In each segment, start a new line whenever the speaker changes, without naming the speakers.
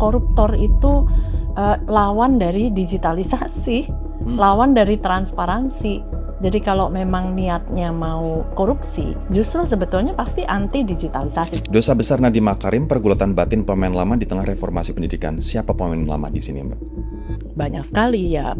koruptor itu lawan dari digitalisasi, lawan dari transparansi. Jadi kalau memang niatnya mau korupsi, justru sebetulnya pasti anti digitalisasi.
Dosa besar Nadiem Makarim, pergulatan batin pemain lama di tengah reformasi pendidikan. Siapa pemain lama di sini, Mbak?
Banyak sekali ya.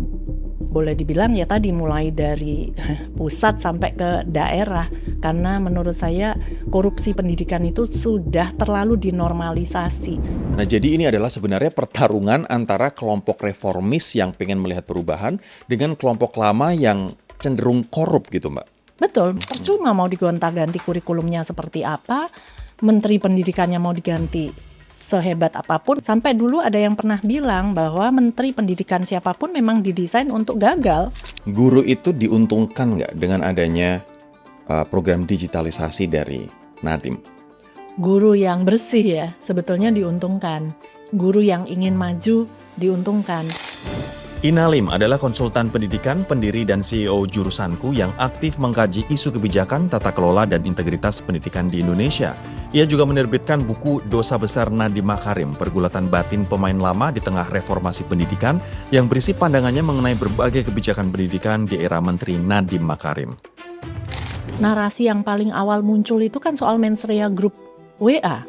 Boleh dibilang ya tadi mulai dari pusat sampai ke daerah. Karena menurut saya korupsi pendidikan itu sudah terlalu dinormalisasi.
Nah, jadi ini adalah sebenarnya pertarungan antara kelompok reformis yang pengen melihat perubahan dengan kelompok lama yang cenderung korup gitu, Mbak.
Betul, percuma mau digonta-ganti kurikulumnya seperti apa, menteri pendidikannya mau diganti sehebat apapun. Sampai dulu ada yang pernah bilang bahwa menteri pendidikan siapapun memang didesain untuk gagal.
Guru itu diuntungkan nggak dengan adanya program digitalisasi dari Nadiem?
Guru yang bersih ya, sebetulnya diuntungkan. Guru yang ingin maju diuntungkan.
Ina Lim adalah konsultan pendidikan, pendiri dan CEO Jurusanku yang aktif mengkaji isu kebijakan, tata kelola, dan integritas pendidikan di Indonesia. Ia juga menerbitkan buku Dosa Besar Nadiem Makarim, Pergulatan Batin Pemain Lama di Tengah Reformasi Pendidikan, yang berisi pandangannya mengenai berbagai kebijakan pendidikan di era Menteri Nadiem Makarim.
Narasi yang paling awal muncul itu kan soal mensrea grup WA.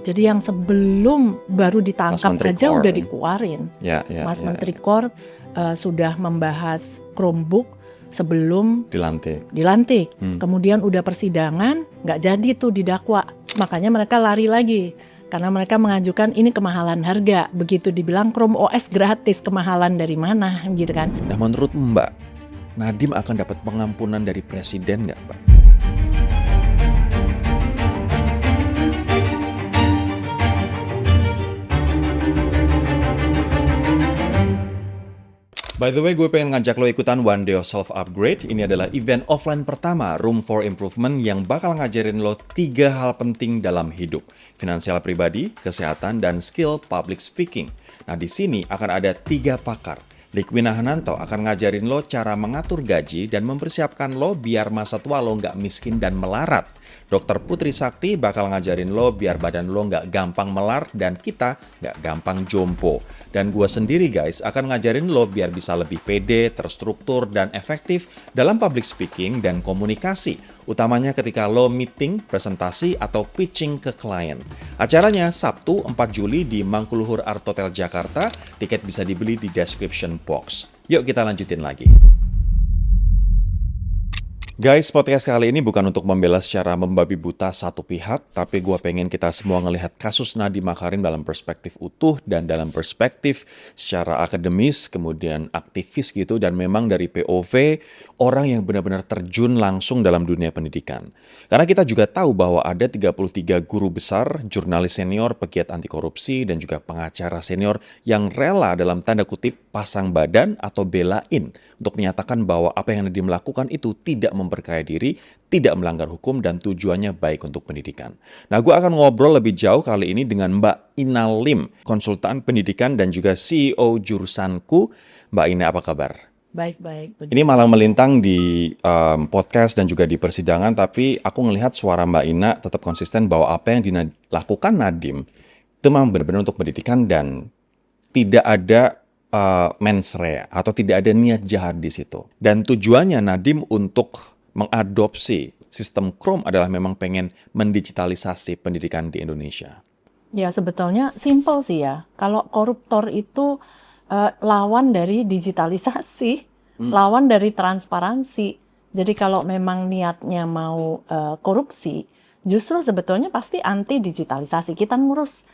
Jadi yang sebelum baru ditangkap aja
Kor,
udah dikeluarin. Mas Menteri Kor sudah membahas Chromebook sebelum dilantik. Kemudian udah persidangan, nggak jadi tuh didakwa. Makanya mereka lari lagi. Karena mereka mengajukan ini kemahalan harga. Begitu dibilang Chrome OS gratis, kemahalan dari mana gitu kan.
Nah, menurut Mbak, Nadiem akan dapat pengampunan dari Presiden nggak, Mbak? By the way, gue pengen ngajak lo ikutan One Day of Self Upgrade. Ini adalah event offline pertama, Room for Improvement, yang bakal ngajarin lo 3 hal penting dalam hidup. Finansial pribadi, kesehatan, dan skill public speaking. Nah, di sini akan ada 3 pakar. Likwina Hananto akan ngajarin lo cara mengatur gaji dan mempersiapkan lo biar masa tua lo nggak miskin dan melarat. Dr. Putri Sakti bakal ngajarin lo biar badan lo nggak gampang melar dan kita nggak gampang jompo. Dan gue sendiri guys akan ngajarin lo biar bisa lebih pede, terstruktur, dan efektif dalam public speaking dan komunikasi. Utamanya ketika lo meeting, presentasi, atau pitching ke klien. Acaranya Sabtu 4 Juli di Mangkuluhur Art Hotel Jakarta. Tiket bisa dibeli di description box. Yuk kita lanjutin lagi. Guys, podcast kali ini bukan untuk membela secara membabi buta satu pihak, tapi gue pengen kita semua ngelihat kasus Nadiem Makarim dalam perspektif utuh dan dalam perspektif secara akademis, kemudian aktivis gitu, dan memang dari POV orang yang benar-benar terjun langsung dalam dunia pendidikan. Karena kita juga tahu bahwa ada 33 guru besar, jurnalis senior, pegiat anti korupsi, dan juga pengacara senior yang rela dalam tanda kutip pasang badan atau belain untuk menyatakan bahwa apa yang Nadiem lakukan itu tidak memperkaya diri, tidak melanggar hukum, dan tujuannya baik untuk pendidikan. Nah, gue akan ngobrol lebih jauh kali ini dengan Mbak Ina Lim, konsultan pendidikan dan juga CEO Jurusanku. Mbak Ina, apa kabar?
Baik.
Ini malah melintang di podcast dan juga di persidangan, tapi aku ngelihat suara Mbak Ina tetap konsisten bahwa apa yang dilakukan Nadiem itu memang benar-benar untuk pendidikan dan tidak ada mens rea atau tidak ada niat jahat di situ. Dan tujuannya Nadiem untuk mengadopsi sistem Chrome adalah memang pengen mendigitalisasi pendidikan di Indonesia.
Ya sebetulnya simple sih ya. Kalau koruptor itu lawan dari digitalisasi, lawan dari transparansi. Jadi kalau memang niatnya mau korupsi, justru sebetulnya pasti anti digitalisasi. Kita ngurus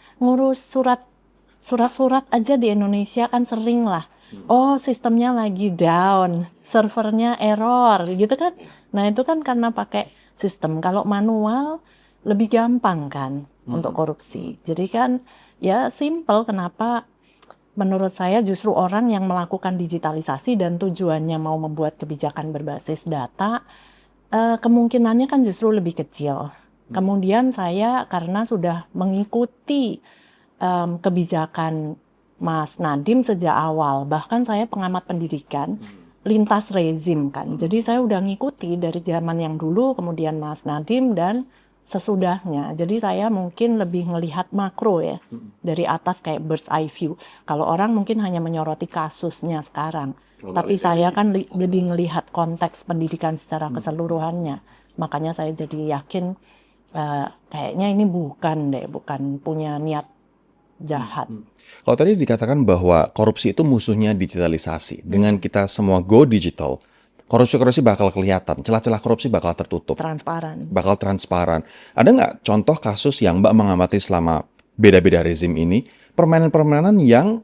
surat-surat aja di Indonesia kan sering lah. Oh, sistemnya lagi down, servernya error gitu kan. Nah, itu kan karena pakai sistem. Kalau manual lebih gampang kan untuk korupsi. Jadi kan ya simple, kenapa menurut saya justru orang yang melakukan digitalisasi dan tujuannya mau membuat kebijakan berbasis data, kemungkinannya kan justru lebih kecil. Kemudian saya karena sudah mengikuti kebijakan Mas Nadiem sejak awal, bahkan saya pengamat pendidikan, lintas rezim kan. Jadi saya udah ngikuti dari zaman yang dulu, kemudian Mas Nadiem, dan sesudahnya. Jadi saya mungkin lebih ngelihat makro ya, dari atas kayak bird's eye view. Kalau orang mungkin hanya menyoroti kasusnya sekarang, tapi saya kan lebih ngelihat konteks pendidikan secara keseluruhannya. Makanya saya jadi yakin kayaknya ini bukan punya niat jahat.
Kalau tadi dikatakan bahwa korupsi itu musuhnya digitalisasi. Dengan kita semua go digital, korupsi bakal kelihatan, celah-celah korupsi bakal tertutup,
Transparan.
bakal transparan. Ada nggak contoh kasus yang Mbak mengamati selama beda-beda rezim ini, permainan-permainan yang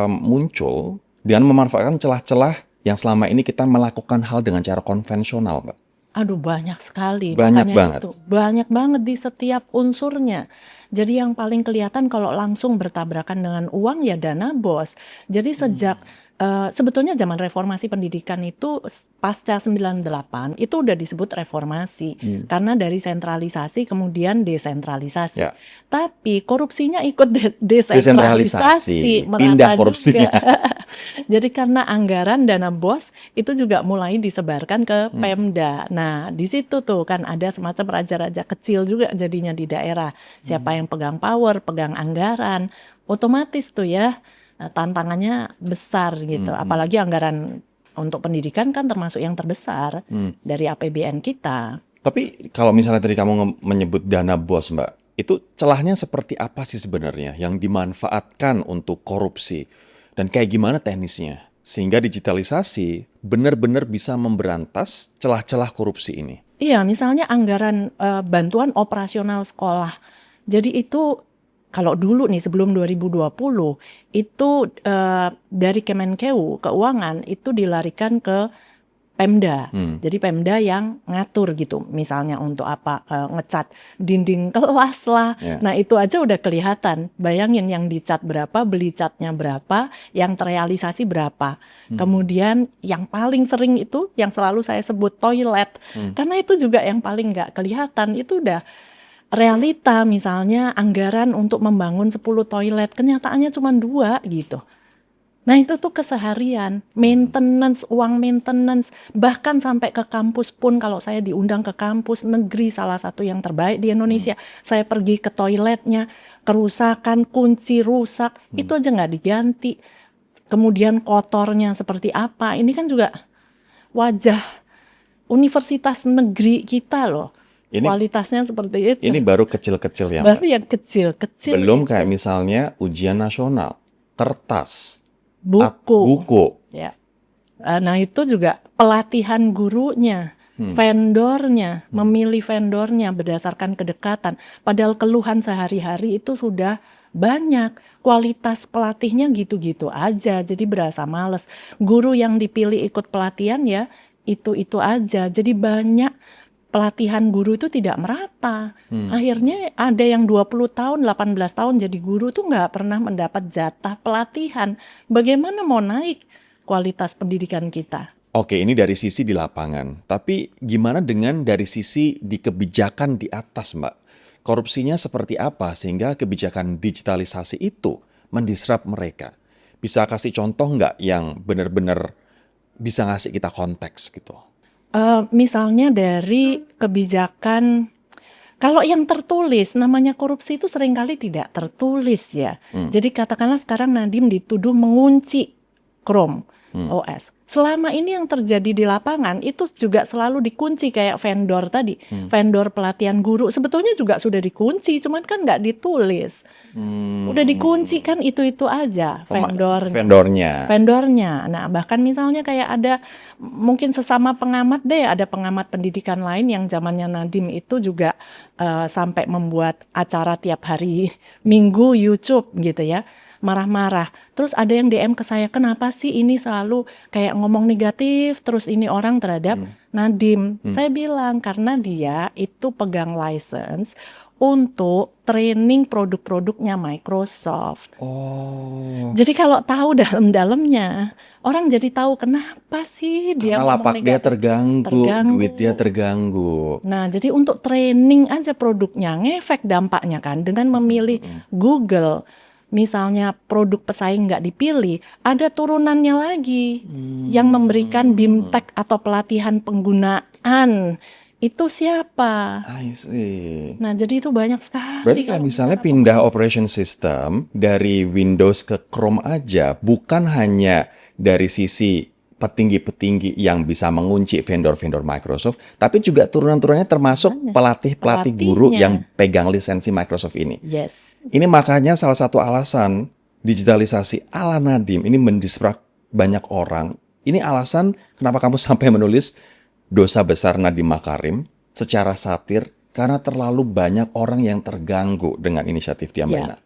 muncul dengan memanfaatkan celah-celah yang selama ini kita melakukan hal dengan cara konvensional, Mbak?
Aduh, banyak sekali.
Banyak
Makanya
banget.
itu banyak banget di setiap unsurnya. Jadi yang paling kelihatan kalau langsung bertabrakan dengan uang ya dana bos. Jadi sejak sebetulnya zaman reformasi pendidikan itu pasca 98 itu udah disebut reformasi karena dari sentralisasi kemudian desentralisasi.
Ya.
Tapi korupsinya ikut
Desentralisasi,
desentralisasi,
pindah
merata
korupsinya.
juga. Jadi karena anggaran dana BOS itu juga mulai disebarkan ke Pemda. Nah, di situ tuh kan ada semacam raja-raja kecil juga jadinya di daerah. Siapa yang pegang power, pegang anggaran, otomatis tuh ya tantangannya besar gitu. Apalagi anggaran untuk pendidikan kan termasuk yang terbesar dari APBN kita.
Tapi kalau misalnya tadi kamu menyebut dana BOS, Mbak, itu celahnya seperti apa sih sebenarnya yang dimanfaatkan untuk korupsi? Dan kayak gimana teknisnya? Sehingga digitalisasi benar-benar bisa memberantas celah-celah korupsi ini.
Iya, misalnya anggaran bantuan operasional sekolah. Jadi itu kalau dulu nih sebelum 2020 itu dari Kemenkeu keuangan itu dilarikan ke Pemda. Jadi Pemda yang ngatur gitu. Misalnya untuk apa ngecat dinding kelas lah.
Ya.
Nah, itu aja udah kelihatan. Bayangin yang dicat berapa, beli catnya berapa, yang terrealisasi berapa. Kemudian yang paling sering itu yang selalu saya sebut toilet. Karena itu juga yang paling nggak kelihatan. Itu udah realita, misalnya anggaran untuk membangun 10 toilet, kenyataannya cuma 2 gitu. Nah itu tuh keseharian, maintenance, uang maintenance, bahkan sampai ke kampus pun kalau saya diundang ke kampus negeri salah satu yang terbaik di Indonesia, saya pergi ke toiletnya, kerusakan, kunci rusak, itu aja nggak diganti. Kemudian kotornya seperti apa, ini kan juga wajah universitas negeri kita loh. Kualitasnya seperti itu.
Ini baru kecil-kecil ya,
Baru
Mbak?
yang kecil-kecil.
Belum kayak misalnya ujian nasional, kertas,
buku. Ya. Nah itu juga pelatihan gurunya, vendornya, memilih vendornya berdasarkan kedekatan. Padahal keluhan sehari-hari itu sudah banyak. Kualitas pelatihnya gitu-gitu aja, jadi berasa males. Guru yang dipilih ikut pelatihan ya itu-itu aja, jadi banyak. Pelatihan guru itu tidak merata. Akhirnya ada yang 20 tahun, 18 tahun jadi guru tuh nggak pernah mendapat jatah pelatihan. Bagaimana mau naik kualitas pendidikan kita?
Oke, ini dari sisi di lapangan. Tapi gimana dengan dari sisi di kebijakan di atas, Mbak? Korupsinya seperti apa sehingga kebijakan digitalisasi itu mendisrupt mereka? Bisa kasih contoh nggak yang benar-benar bisa ngasih kita konteks gitu?
Misalnya dari kebijakan, kalau yang tertulis, namanya korupsi itu seringkali tidak tertulis ya. Jadi katakanlah sekarang Nadiem dituduh mengunci Chrome OS. Selama ini yang terjadi di lapangan itu juga selalu dikunci kayak vendor tadi. Vendor pelatihan guru sebetulnya juga sudah dikunci, cuman kan nggak ditulis. Udah dikunci kan itu-itu aja vendornya. Nah bahkan misalnya kayak ada mungkin sesama pengamat deh, ada pengamat pendidikan lain yang zamannya Nadiem itu juga sampai membuat acara tiap hari Minggu YouTube gitu ya. Marah-marah. Terus ada yang DM ke saya, kenapa sih ini selalu kayak ngomong negatif terus ini orang terhadap Nadiem. Saya bilang karena dia itu pegang license untuk training produk-produknya Microsoft. Jadi kalau tahu dalam-dalamnya, orang jadi tahu kenapa sih dia
Karena
ngomong
lapak dia
negatif.
terganggu, duit dia terganggu.
Nah, jadi untuk training aja produknya ngefek dampaknya kan dengan memilih Google. Misalnya produk pesaing nggak dipilih, ada turunannya lagi yang memberikan BIMTEK atau pelatihan penggunaan itu siapa?
I see.
Nah, jadi itu banyak sekali.
Berarti kayak
kalau
misalnya
bicara
pindah operation system dari Windows ke Chrome aja, bukan hanya dari sisi petinggi-petinggi yang bisa mengunci vendor-vendor Microsoft, tapi juga turunan-turunannya termasuk
Makanya,
pelatih-pelatih guru
pelatihnya.
yang pegang lisensi Microsoft ini.
Yes.
Ini makanya salah satu alasan digitalisasi ala Nadiem ini mendisrupt banyak orang. Ini alasan kenapa kamu sampai menulis Dosa Besar Nadiem Makarim secara satir karena terlalu banyak orang yang terganggu dengan inisiatif dia, Mbak
Ya.
Ina.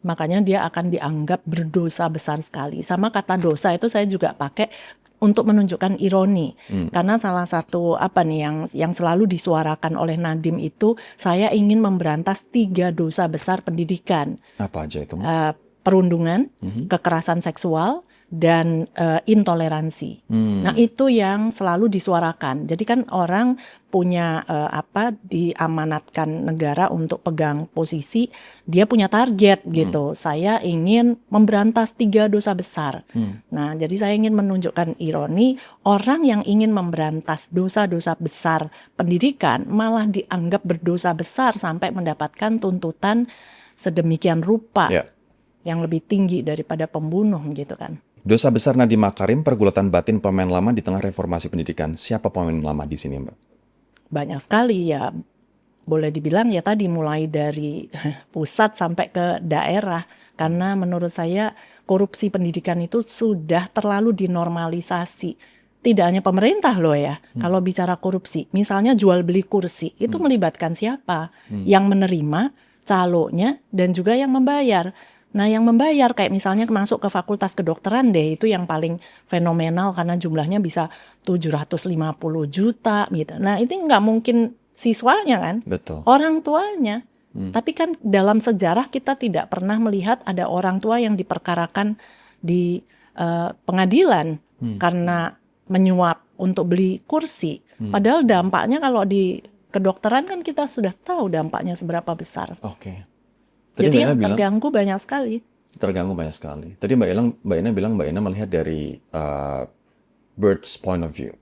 Makanya dia akan dianggap berdosa besar sekali. Sama kata dosa itu saya juga pakai untuk menunjukkan ironi. Karena salah satu apa nih yang selalu disuarakan oleh Nadiem itu, saya ingin memberantas 3 dosa besar pendidikan.
Apa aja itu?
Perundungan, kekerasan seksual, dan intoleransi. Nah, itu yang selalu disuarakan. Jadi kan orang punya diamanatkan negara untuk pegang posisi, dia punya target gitu. Saya ingin memberantas 3 dosa besar. Nah, jadi saya ingin menunjukkan ironi, orang yang ingin memberantas dosa-dosa besar pendidikan malah dianggap berdosa besar sampai mendapatkan tuntutan sedemikian rupa.
Ya.
Yang lebih tinggi daripada pembunuh gitu kan.
Dosa Besar Nadiem Makarim, pergulatan batin pemain lama di tengah reformasi pendidikan. Siapa pemain lama di sini, Mbak?
Banyak sekali ya, boleh dibilang ya tadi mulai dari pusat sampai ke daerah. Karena menurut saya korupsi pendidikan itu sudah terlalu dinormalisasi. Tidak hanya pemerintah loh ya, kalau bicara korupsi. Misalnya jual beli kursi, itu melibatkan siapa? Yang menerima, calonnya, dan juga yang membayar. Nah, yang membayar kayak misalnya masuk ke fakultas kedokteran deh, itu yang paling fenomenal karena jumlahnya bisa 750 juta gitu. Nah, itu nggak mungkin siswanya kan,
Betul.
orang tuanya. Tapi kan dalam sejarah kita tidak pernah melihat ada orang tua yang diperkarakan di pengadilan karena menyuap untuk beli kursi. Padahal dampaknya kalau di kedokteran kan kita sudah tahu dampaknya seberapa besar.
Oke. Tadi
Jadi
Mbak Ina
yang
bilang
terganggu banyak sekali.
terganggu banyak sekali. Tadi Mbak Ina bilang Mbak Ina melihat dari bird's point of view,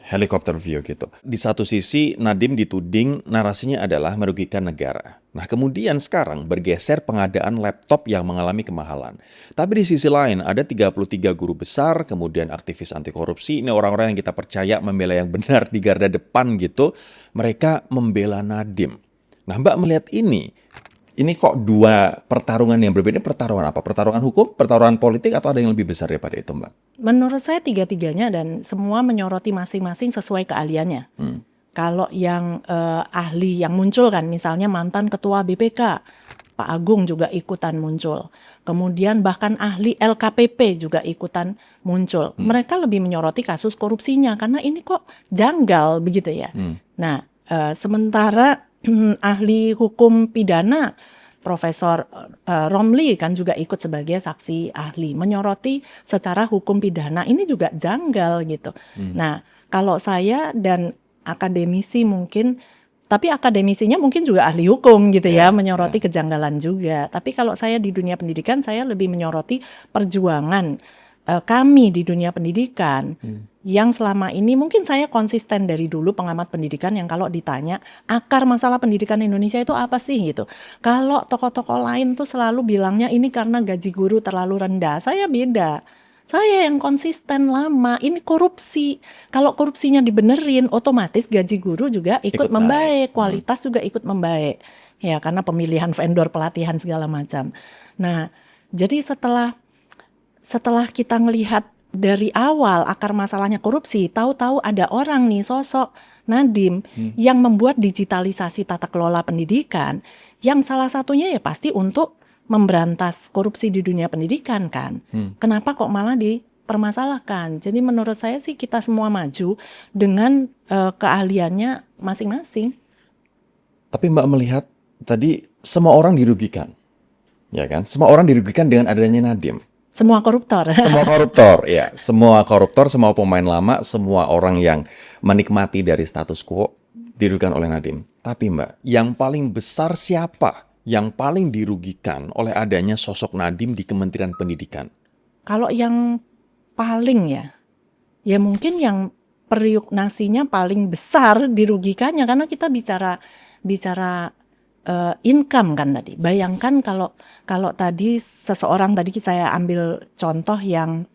helicopter view gitu. Di satu sisi Nadiem dituding narasinya adalah merugikan negara. Nah, kemudian sekarang bergeser pengadaan laptop yang mengalami kemahalan. Tapi di sisi lain ada 33 guru besar, kemudian aktivis anti korupsi, ini orang-orang yang kita percaya membela yang benar di garda depan gitu. Mereka membela Nadiem. Nah, Mbak melihat ini kok 2 pertarungan yang berbeda. Pertarungan apa? Pertarungan hukum, pertarungan politik, atau ada yang lebih besar daripada itu, Mbak?
Menurut saya 3-tiganya dan semua menyoroti masing-masing sesuai keahliannya. Kalau yang ahli yang muncul kan, misalnya mantan ketua BPK, Pak Agung juga ikutan muncul. Kemudian bahkan ahli LKPP juga ikutan muncul. Mereka lebih menyoroti kasus korupsinya karena ini kok janggal begitu ya. Nah, sementara ahli hukum pidana Profesor Romli kan juga ikut sebagai saksi ahli menyoroti secara hukum pidana, ini juga janggal gitu. Nah, kalau saya dan akademisi mungkin, tapi akademisinya mungkin juga ahli hukum gitu ya, menyoroti kejanggalan juga. Tapi kalau saya di dunia pendidikan, saya lebih menyoroti perjuangan kami di dunia pendidikan yang selama ini mungkin saya konsisten dari dulu pengamat pendidikan yang kalau ditanya akar masalah pendidikan Indonesia itu apa sih gitu. Kalau tokoh-tokoh lain tuh selalu bilangnya ini karena gaji guru terlalu rendah. Saya beda. Saya yang konsisten lama, ini korupsi. Kalau korupsinya dibenerin, otomatis gaji guru juga ikut membaik, kualitas juga ikut membaik. Ya, karena pemilihan vendor, pelatihan segala macam. Nah, jadi setelah kita ngelihat dari awal akar masalahnya korupsi, tahu-tahu ada orang nih sosok Nadiem yang membuat digitalisasi tata kelola pendidikan, yang salah satunya ya pasti untuk memberantas korupsi di dunia pendidikan kan. Kenapa kok malah dipermasalahkan? Jadi menurut saya sih kita semua maju dengan keahliannya masing-masing.
Tapi Mbak melihat tadi semua orang dirugikan, ya kan? Semua orang dirugikan dengan adanya Nadiem.
Semua koruptor.
Semua koruptor, ya. Semua koruptor, semua pemain lama, semua orang yang menikmati dari status quo dirugikan oleh Nadiem. Tapi Mbak, yang paling besar siapa yang paling dirugikan oleh adanya sosok Nadiem di Kementerian Pendidikan?
Kalau yang paling ya mungkin yang periuk nasinya paling besar dirugikannya, karena kita bicara income kan tadi. Bayangkan kalau tadi seseorang, tadi saya ambil contoh yang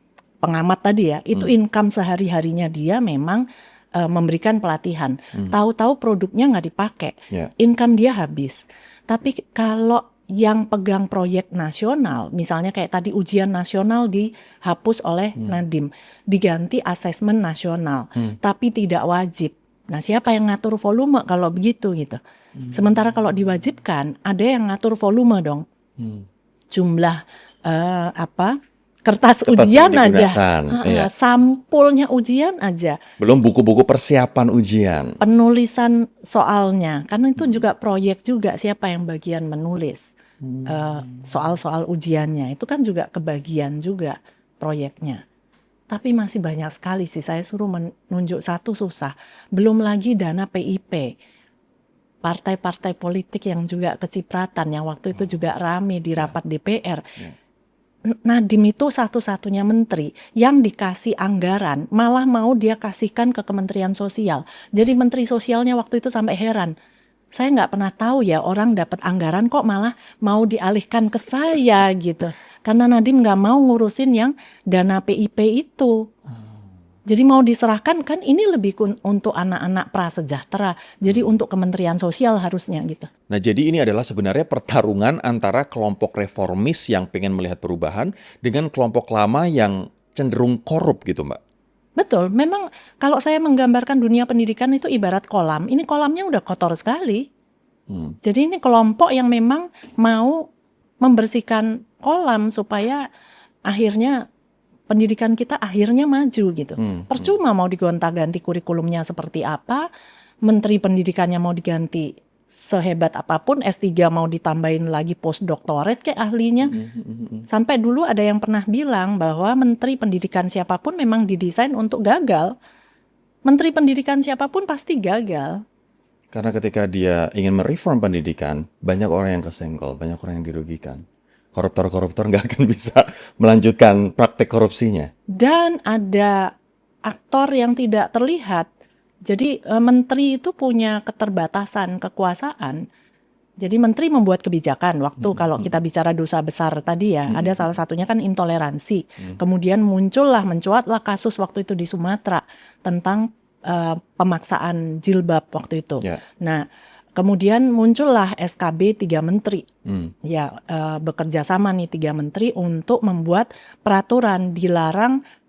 pengamat tadi ya, itu income sehari-harinya dia memang memberikan pelatihan. Tahu-tahu produknya nggak dipakai, income dia habis. Tapi kalau yang pegang proyek nasional, misalnya kayak tadi ujian nasional dihapus oleh Nadiem, diganti asesmen nasional, tapi tidak wajib. Nah, siapa yang ngatur volume kalau begitu gitu? Sementara kalau diwajibkan, ada yang ngatur volume dong. Jumlah kertas ujian
yang
aja,
digunakan, iya.
sampulnya ujian aja,
Belum buku-buku persiapan ujian.
penulisan soalnya, karena itu juga proyek juga, siapa yang bagian menulis soal-soal ujiannya, itu kan juga kebagian juga proyeknya. Tapi masih banyak sekali sih, saya suruh menunjuk satu susah. Belum lagi dana PIP, partai-partai politik yang juga kecipratan, yang waktu itu juga rame di rapat DPR. Nadiem itu satu-satunya menteri yang dikasih anggaran, malah mau dia kasihkan ke Kementerian Sosial. Jadi menteri sosialnya waktu itu sampai heran, saya nggak pernah tahu ya orang dapat anggaran kok malah mau dialihkan ke saya gitu. Karena Nadiem nggak mau ngurusin yang dana PIP itu. Jadi mau diserahkan, kan ini lebih untuk anak-anak prasejahtera. Jadi untuk Kementerian Sosial harusnya gitu.
Nah, jadi ini adalah sebenarnya pertarungan antara kelompok reformis yang pengen melihat perubahan dengan kelompok lama yang cenderung korup gitu, Mbak.
Betul, memang kalau saya menggambarkan dunia pendidikan itu ibarat kolam. Ini kolamnya udah kotor sekali. Jadi ini kelompok yang memang mau membersihkan kolam supaya akhirnya pendidikan kita akhirnya maju gitu. Percuma mau digonta-ganti kurikulumnya seperti apa, menteri pendidikannya mau diganti sehebat apapun, S3 mau ditambahin lagi postdoctorate kayak ahlinya. Sampai dulu ada yang pernah bilang bahwa menteri pendidikan siapapun memang didesain untuk gagal. Menteri pendidikan siapapun pasti gagal.
Karena ketika dia ingin mereform pendidikan, banyak orang yang kesenggol, banyak orang yang dirugikan. Koruptor-koruptor nggak akan bisa melanjutkan praktek korupsinya.
Dan ada aktor yang tidak terlihat. Jadi menteri itu punya keterbatasan kekuasaan. Jadi menteri membuat kebijakan. Waktu kalau kita bicara dosa besar tadi ya, ada salah satunya kan intoleransi. Kemudian mencuatlah kasus waktu itu di Sumatera tentang pemaksaan jilbab waktu itu. Nah, kemudian muncullah SKB 3 menteri. Bekerja sama nih 3 menteri untuk membuat peraturan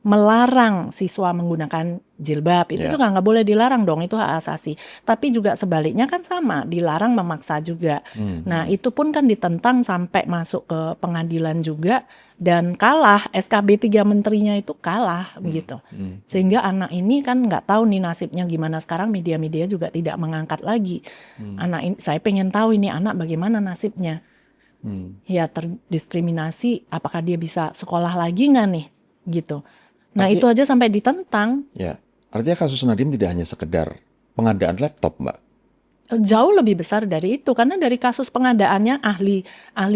melarang siswa menggunakan jilbab. Itu juga nggak boleh dilarang dong, itu hak asasi. Tapi juga sebaliknya kan sama, dilarang memaksa juga. Nah, itu pun kan ditentang sampai masuk ke pengadilan juga, dan kalah. SKB 3 menterinya itu kalah begitu. Sehingga anak ini kan nggak tahu nih nasibnya gimana sekarang, media-media juga tidak mengangkat lagi. Anak ini, saya pengen tahu ini anak bagaimana nasibnya. Ya terdiskriminasi, apakah dia bisa sekolah lagi nggak nih gitu. Nah, itu aja sampai ditentang.
Ya, artinya kasus Nadiem tidak hanya sekedar pengadaan laptop, Mbak.
Jauh lebih besar dari itu, karena dari kasus pengadaannya ahli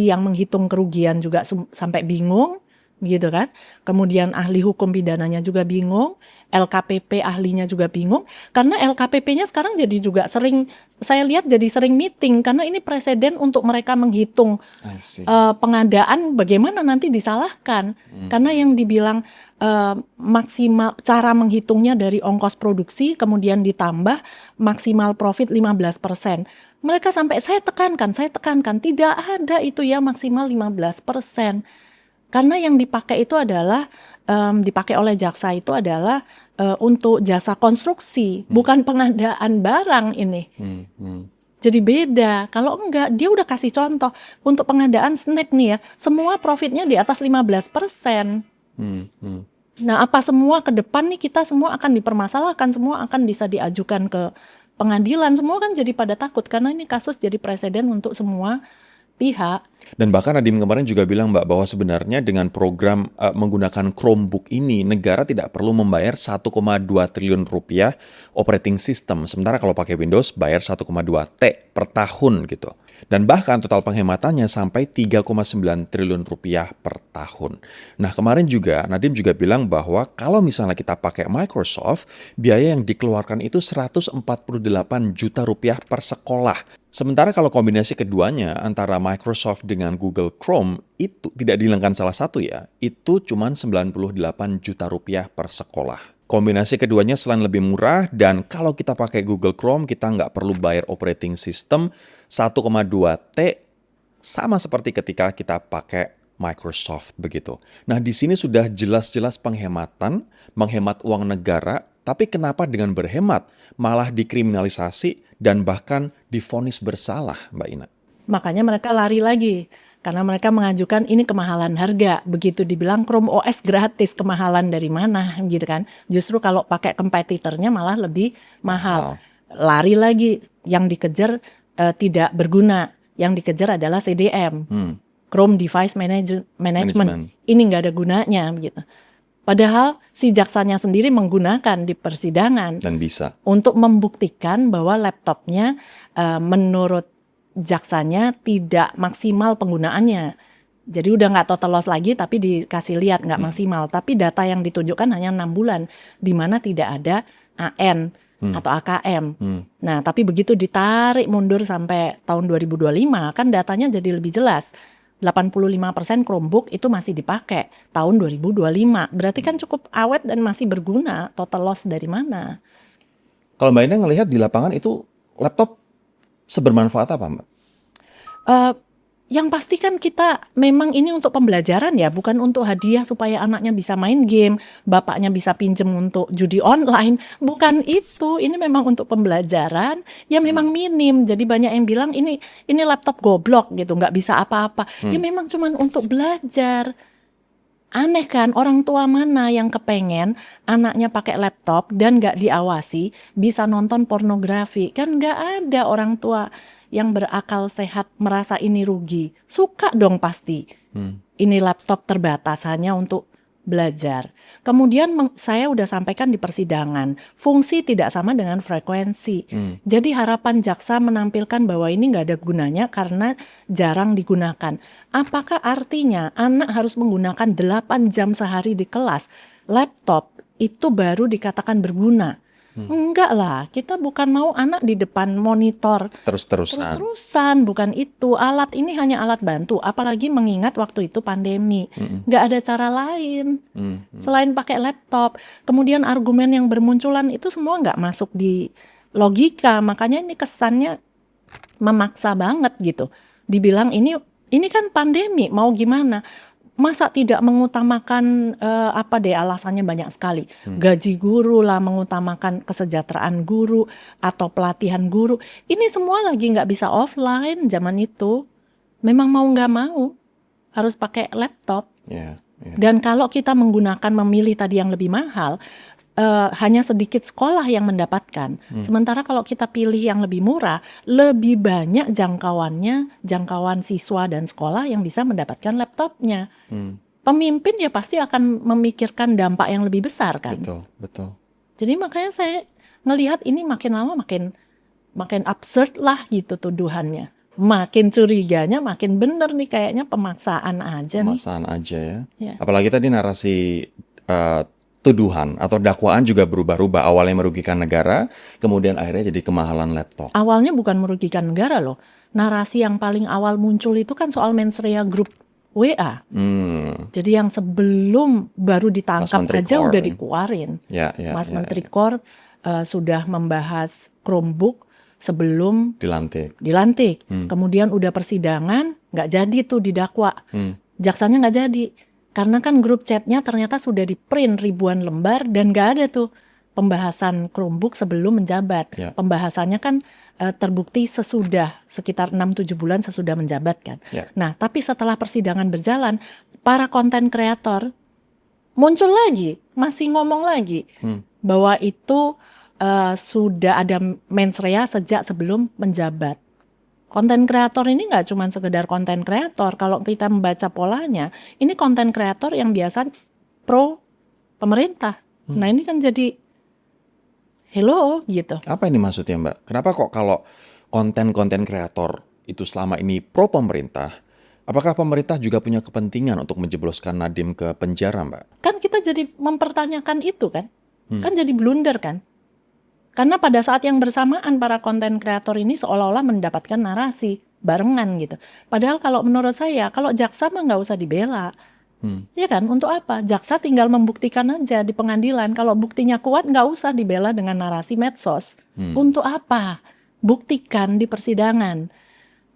yang menghitung kerugian juga sampai bingung, gitu kan. Kemudian ahli hukum pidananya juga bingung, LKPP ahlinya juga bingung, karena LKPP-nya sekarang jadi juga sering, saya lihat jadi sering meeting, karena ini presiden untuk mereka menghitung pengadaan bagaimana nanti disalahkan. Karena yang dibilang maksimal cara menghitungnya dari ongkos produksi, kemudian ditambah maksimal profit 15%. Mereka sampai saya tekankan, tidak ada itu ya maksimal 15%. Karena yang dipakai itu adalah, dipakai oleh jaksa itu adalah untuk jasa konstruksi, bukan pengadaan barang ini. Jadi beda. Kalau enggak, dia udah kasih contoh. Untuk pengadaan snack nih ya, semua profitnya di atas 15%. Nah, apa semua ke depan nih kita semua akan dipermasalahkan, semua akan bisa diajukan ke pengadilan, semua kan jadi pada takut karena ini kasus jadi presiden untuk semua pihak.
Dan bahkan Nadiem kemarin juga bilang, Mbak, bahwa sebenarnya dengan program menggunakan Chromebook ini, negara tidak perlu membayar 1,2 triliun rupiah operating system. Sementara kalau pakai Windows, bayar 1,2 T per tahun gitu. Dan bahkan total penghematannya sampai 3,9 triliun rupiah per tahun. Nah, kemarin juga Nadiem juga bilang bahwa kalau misalnya kita pakai Microsoft, biaya yang dikeluarkan itu 148 juta rupiah per sekolah. Sementara kalau kombinasi keduanya antara Microsoft dengan Google Chrome itu tidak dihilangkan salah satu ya, itu cuma 98 juta rupiah per sekolah. Kombinasi keduanya selain lebih murah dan kalau kita pakai Google Chrome kita nggak perlu bayar operating system 1,2 T sama seperti ketika kita pakai Microsoft begitu. Nah, di sini sudah jelas-jelas penghematan, menghemat uang negara, tapi kenapa dengan berhemat malah dikriminalisasi dan bahkan divonis bersalah, Mbak Ina?
Makanya mereka lari lagi. Karena mereka mengajukan ini kemahalan harga. Begitu dibilang Chrome OS gratis, kemahalan dari mana gitu kan. Justru kalau pakai kompetitornya malah lebih mahal. Lari lagi, yang dikejar tidak berguna. Yang dikejar adalah CDM. Chrome Device Management. Ini nggak ada gunanya gitu. Padahal si jaksanya sendiri menggunakan di persidangan.
Dan bisa.
Untuk membuktikan bahwa laptopnya menurut jaksanya tidak maksimal penggunaannya. Jadi udah nggak total loss lagi tapi dikasih lihat nggak maksimal. Tapi data yang ditunjukkan hanya 6 bulan di mana tidak ada AN atau AKM. Nah, tapi begitu ditarik mundur sampai tahun 2025 kan datanya jadi lebih jelas. 85% Chromebook itu masih dipakai tahun 2025. Berarti kan cukup awet dan masih berguna. Total loss dari mana?
Kalau Mbak Ina ngelihat di lapangan itu laptop sebermanfaat apa, Mbak?
Yang pasti kan kita memang ini untuk pembelajaran ya, bukan untuk hadiah supaya anaknya bisa main game, bapaknya bisa pinjem untuk judi online. Bukan itu, ini memang untuk pembelajaran ya memang minim. Jadi banyak yang bilang ini laptop goblok gitu, nggak bisa apa-apa. Ya memang cuman untuk belajar. Aneh kan, orang tua mana yang kepengen anaknya pakai laptop dan nggak diawasi bisa nonton pornografi? Kan nggak ada orang tua yang berakal sehat merasa ini rugi. Suka dong pasti. Ini laptop terbatas hanya untuk belajar. Kemudian saya udah sampaikan di persidangan, fungsi tidak sama dengan frekuensi. Jadi harapan jaksa menampilkan bahwa ini nggak ada gunanya karena jarang digunakan. Apakah artinya anak harus menggunakan 8 jam sehari di kelas? Laptop itu baru dikatakan berguna. Enggak lah, kita bukan mau anak di depan monitor terus-terusan, bukan itu. Alat ini hanya alat bantu, apalagi mengingat waktu itu pandemi. Enggak ada cara lain selain pakai laptop. Kemudian argumen yang bermunculan itu semua enggak masuk di logika, makanya ini kesannya memaksa banget gitu. Dibilang ini kan pandemi, mau gimana? Masa tidak mengutamakan alasannya banyak sekali. Gaji guru lah, mengutamakan kesejahteraan guru atau pelatihan guru. Ini semua lagi nggak bisa offline zaman itu. Memang mau nggak mau harus pakai laptop. Dan kalau kita memilih tadi yang lebih mahal, hanya sedikit sekolah yang mendapatkan. Sementara kalau kita pilih yang lebih murah, lebih banyak jangkauan siswa dan sekolah yang bisa mendapatkan laptopnya. Pemimpin ya pasti akan memikirkan dampak yang lebih besar kan.
Betul.
Jadi makanya saya ngelihat ini makin lama makin absurd lah gitu tuduhannya. Makin curiganya makin bener nih kayaknya pemaksaan aja
ya. Apalagi tadi narasi tuduhan atau dakwaan juga berubah-ubah. Awalnya merugikan negara, kemudian akhirnya jadi kemahalan laptop.
Awalnya bukan merugikan negara loh. Narasi yang paling awal muncul itu kan soal mensrea grup WA. Jadi yang sebelum baru ditangkap aja udah dikeluarin. Mas Menteri Kor sudah membahas Chromebook sebelum dilantik. Kemudian udah persidangan, nggak jadi tuh didakwa. Jaksanya nggak jadi. Karena kan grup chatnya ternyata sudah di-print ribuan lembar dan nggak ada tuh pembahasan Chromebook sebelum menjabat. Pembahasannya kan terbukti sekitar 6-7 bulan sesudah menjabat kan. Nah, tapi setelah persidangan berjalan, para konten kreator muncul lagi, masih ngomong lagi bahwa itu sudah ada mens rea sejak sebelum menjabat. Konten kreator ini nggak cuma sekedar konten kreator. Kalau kita membaca polanya, ini konten kreator yang biasa pro pemerintah. Nah ini kan jadi hello gitu.
Apa ini maksudnya Mbak? Kenapa kok kalau konten kreator itu selama ini pro pemerintah, apakah pemerintah juga punya kepentingan untuk menjebloskan Nadiem ke penjara, Mbak?
Kan kita jadi mempertanyakan itu kan. Kan jadi blunder kan. Karena pada saat yang bersamaan para konten kreator ini seolah-olah mendapatkan narasi barengan gitu. Padahal kalau menurut saya, kalau jaksa mah nggak usah dibela. Ya kan, untuk apa? Jaksa tinggal membuktikan aja di pengadilan. Kalau buktinya kuat, nggak usah dibela dengan narasi medsos. Untuk apa? Buktikan di persidangan.